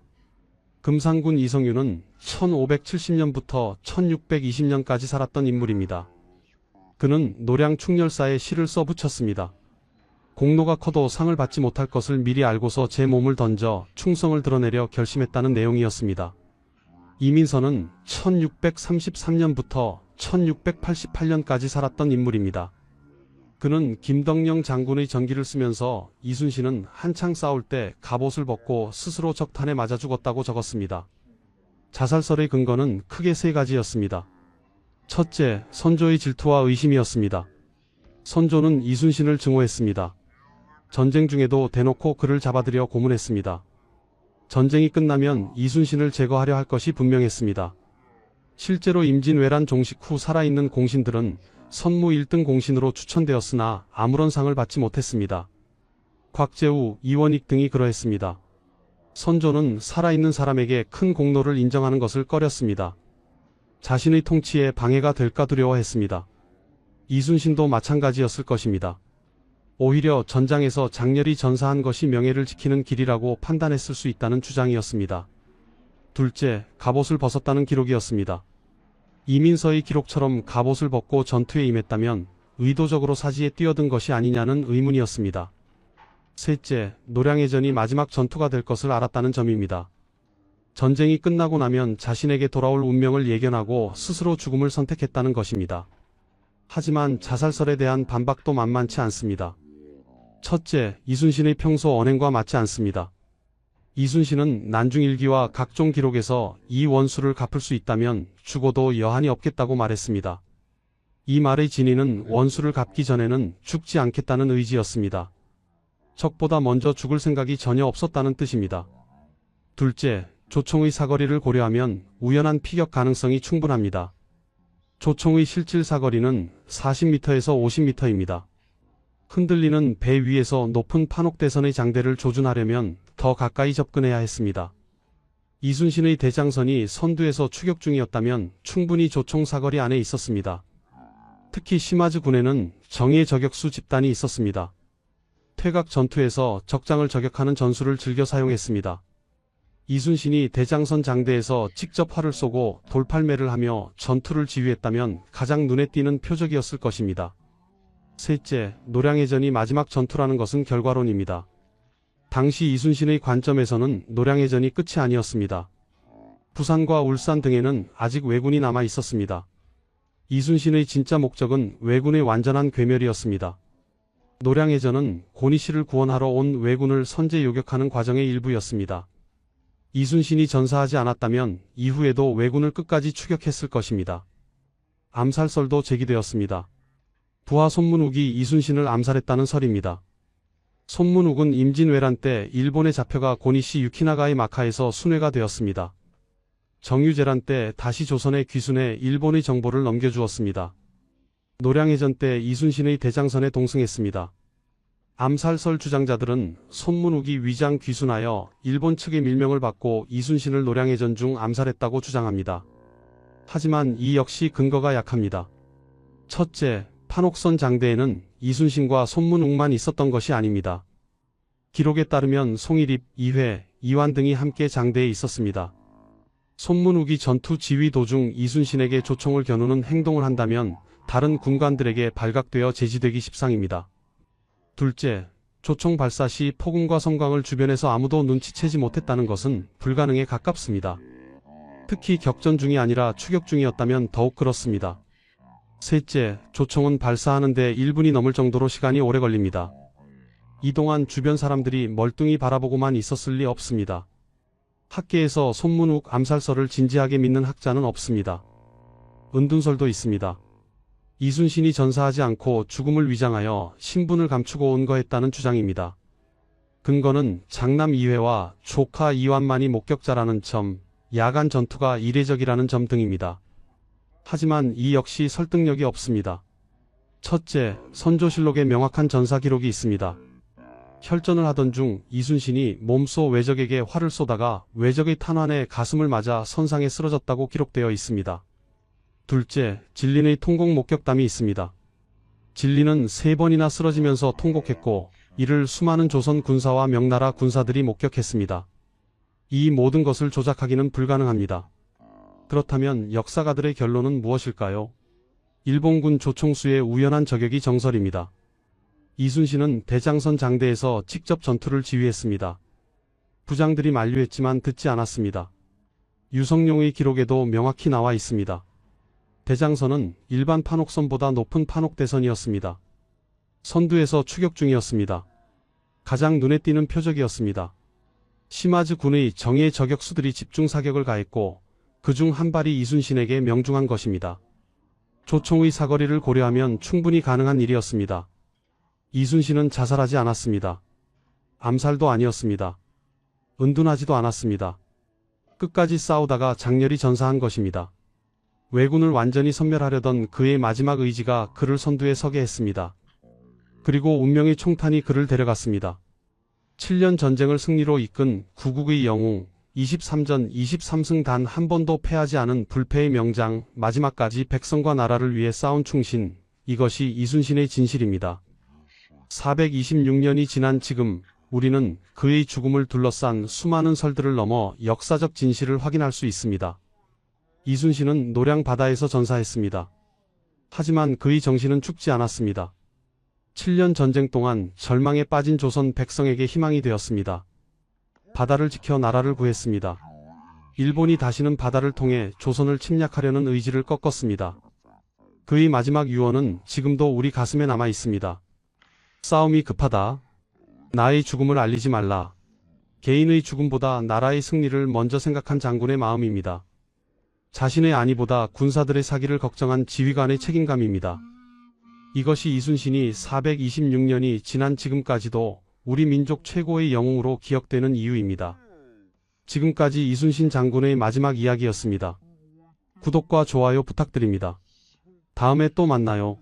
금상군 이성윤은 1570년부터 1620년까지 살았던 인물입니다. 그는 노량 충렬사에 시를 써붙였습니다. 공로가 커도 상을 받지 못할 것을 미리 알고서 제 몸을 던져 충성을 드러내려 결심했다는 내용이었습니다. 이민선은 1633년부터 1688년까지 살았던 인물입니다. 그는 김덕령 장군의 전기를 쓰면서 이순신은 한창 싸울 때 갑옷을 벗고 스스로 적탄에 맞아 죽었다고 적었습니다. 자살설의 근거는 크게 세 가지였습니다. 첫째, 선조의 질투와 의심이었습니다. 선조는 이순신을 증오했습니다. 전쟁 중에도 대놓고 그를 잡아들여 고문했습니다. 전쟁이 끝나면 이순신을 제거하려 할 것이 분명했습니다. 실제로 임진왜란 종식 후 살아있는 공신들은 선무 1등 공신으로 추천되었으나 아무런 상을 받지 못했습니다. 곽재우, 이원익 등이 그러했습니다. 선조는 살아있는 사람에게 큰 공로를 인정하는 것을 꺼렸습니다. 자신의 통치에 방해가 될까 두려워했습니다. 이순신도 마찬가지였을 것입니다. 오히려 전장에서 장렬히 전사한 것이 명예를 지키는 길이라고 판단했을 수 있다는 주장이었습니다. 둘째, 갑옷을 벗었다는 기록이었습니다. 이민서의 기록처럼 갑옷을 벗고 전투에 임했다면 의도적으로 사지에 뛰어든 것이 아니냐는 의문이었습니다. 셋째, 노량해전이 마지막 전투가 될 것을 알았다는 점입니다. 전쟁이 끝나고 나면 자신에게 돌아올 운명을 예견하고 스스로 죽음을 선택했다는 것입니다. 하지만 자살설에 대한 반박도 만만치 않습니다. 첫째, 이순신의 평소 언행과 맞지 않습니다. 이순신은 난중일기와 각종 기록에서 이 원수를 갚을 수 있다면 죽어도 여한이 없겠다고 말했습니다. 이 말의 진위는 원수를 갚기 전에는 죽지 않겠다는 의지였습니다. 적보다 먼저 죽을 생각이 전혀 없었다는 뜻입니다. 둘째, 조총의 사거리를 고려하면 우연한 피격 가능성이 충분합니다. 조총의 실질 사거리는 40m에서 50m입니다. 흔들리는 배 위에서 높은 판옥대선의 장대를 조준하려면 더 가까이 접근해야 했습니다. 이순신의 대장선이 선두에서 추격 중이었다면 충분히 조총 사거리 안에 있었습니다. 특히 시마즈 군에는 정예 저격수 집단이 있었습니다. 퇴각 전투에서 적장을 저격하는 전술을 즐겨 사용했습니다. 이순신이 대장선 장대에서 직접 활을 쏘고 돌팔매를 하며 전투를 지휘했다면 가장 눈에 띄는 표적이었을 것입니다. 셋째, 노량해전이 마지막 전투라는 것은 결과론입니다. 당시 이순신의 관점에서는 노량해전이 끝이 아니었습니다. 부산과 울산 등에는 아직 왜군이 남아 있었습니다. 이순신의 진짜 목적은 왜군의 완전한 괴멸이었습니다. 노량해전은 고니씨를 구원하러 온 왜군을 선제 요격하는 과정의 일부였습니다. 이순신이 전사하지 않았다면 이후에도 왜군을 끝까지 추격했을 것입니다. 암살설도 제기되었습니다. 부하 손문욱이 이순신을 암살했다는 설입니다. 손문욱은 임진왜란 때 일본에 잡혀가 고니씨 유키나가의 마카에서 순회가 되었습니다. 정유재란 때 다시 조선에 귀순해 일본의 정보를 넘겨주었습니다. 노량해전 때 이순신의 대장선에 동승했습니다. 암살설 주장자들은 손문욱이 위장 귀순하여 일본 측의 밀명을 받고 이순신을 노량해전 중 암살했다고 주장합니다. 하지만 이 역시 근거가 약합니다. 첫째, 판옥선 장대에는 이순신과 손문욱만 있었던 것이 아닙니다. 기록에 따르면 송일입, 이회, 이완 등이 함께 장대에 있었습니다. 손문욱이 전투 지휘 도중 이순신에게 조총을 겨누는 행동을 한다면 다른 군관들에게 발각되어 제지되기 십상입니다. 둘째, 조총 발사 시 폭음과 섬광을 주변에서 아무도 눈치채지 못했다는 것은 불가능에 가깝습니다. 특히 격전 중이 아니라 추격 중이었다면 더욱 그렇습니다. 셋째, 조총은 발사하는데 1분이 넘을 정도로 시간이 오래 걸립니다. 이동안 주변 사람들이 멀뚱히 바라보고만 있었을 리 없습니다. 학계에서 손문욱 암살설을 진지하게 믿는 학자는 없습니다. 은둔설도 있습니다. 이순신이 전사하지 않고 죽음을 위장하여 신분을 감추고 온거했다는 주장입니다. 근거는 장남 이회와 조카 이완만이 목격자라는 점, 야간 전투가 이례적이라는 점 등입니다. 하지만 이 역시 설득력이 없습니다. 첫째, 선조실록에 명확한 전사 기록이 있습니다. 혈전을 하던 중 이순신이 몸소 외적에게 활을 쏘다가 외적의 탄환에 가슴을 맞아 선상에 쓰러졌다고 기록되어 있습니다. 둘째, 진린의 통곡 목격담이 있습니다. 진린은 3번이나 쓰러지면서 통곡했고 이를 수많은 조선 군사와 명나라 군사들이 목격했습니다. 이 모든 것을 조작하기는 불가능합니다. 그렇다면 역사가들의 결론은 무엇일까요? 일본군 조총수의 우연한 저격이 정설입니다. 이순신은 대장선 장대에서 직접 전투를 지휘했습니다. 부장들이 만류했지만 듣지 않았습니다. 유성룡의 기록에도 명확히 나와 있습니다. 대장선은 일반 판옥선보다 높은 판옥대선이었습니다. 선두에서 추격 중이었습니다. 가장 눈에 띄는 표적이었습니다. 시마즈 군의 정예 저격수들이 집중 사격을 가했고 그중 한 발이 이순신에게 명중한 것입니다. 조총의 사거리를 고려하면 충분히 가능한 일이었습니다. 이순신은 자살하지 않았습니다. 암살도 아니었습니다. 은둔하지도 않았습니다. 끝까지 싸우다가 장렬히 전사한 것입니다. 왜군을 완전히 섬멸하려던 그의 마지막 의지가 그를 선두에 서게 했습니다. 그리고 운명의 총탄이 그를 데려갔습니다. 7년 전쟁을 승리로 이끈 구국의 영웅, 23전 23승 단 한 번도 패하지 않은 불패의 명장, 마지막까지 백성과 나라를 위해 싸운 충신, 이것이 이순신의 진실입니다. 426년이 지난 지금 우리는 그의 죽음을 둘러싼 수많은 설들을 넘어 역사적 진실을 확인할 수 있습니다. 이순신은 노량 바다에서 전사했습니다. 하지만 그의 정신은 죽지 않았습니다. 7년 전쟁 동안 절망에 빠진 조선 백성에게 희망이 되었습니다. 바다를 지켜 나라를 구했습니다. 일본이 다시는 바다를 통해 조선을 침략하려는 의지를 꺾었습니다. 그의 마지막 유언은 지금도 우리 가슴에 남아 있습니다. 싸움이 급하다. 나의 죽음을 알리지 말라. 개인의 죽음보다 나라의 승리를 먼저 생각한 장군의 마음입니다. 자신의 안위보다 군사들의 사기를 걱정한 지휘관의 책임감입니다. 이것이 이순신이 426년이 지난 지금까지도 우리 민족 최고의 영웅으로 기억되는 이유입니다. 지금까지 이순신 장군의 마지막 이야기였습니다. 구독과 좋아요 부탁드립니다. 다음에 또 만나요.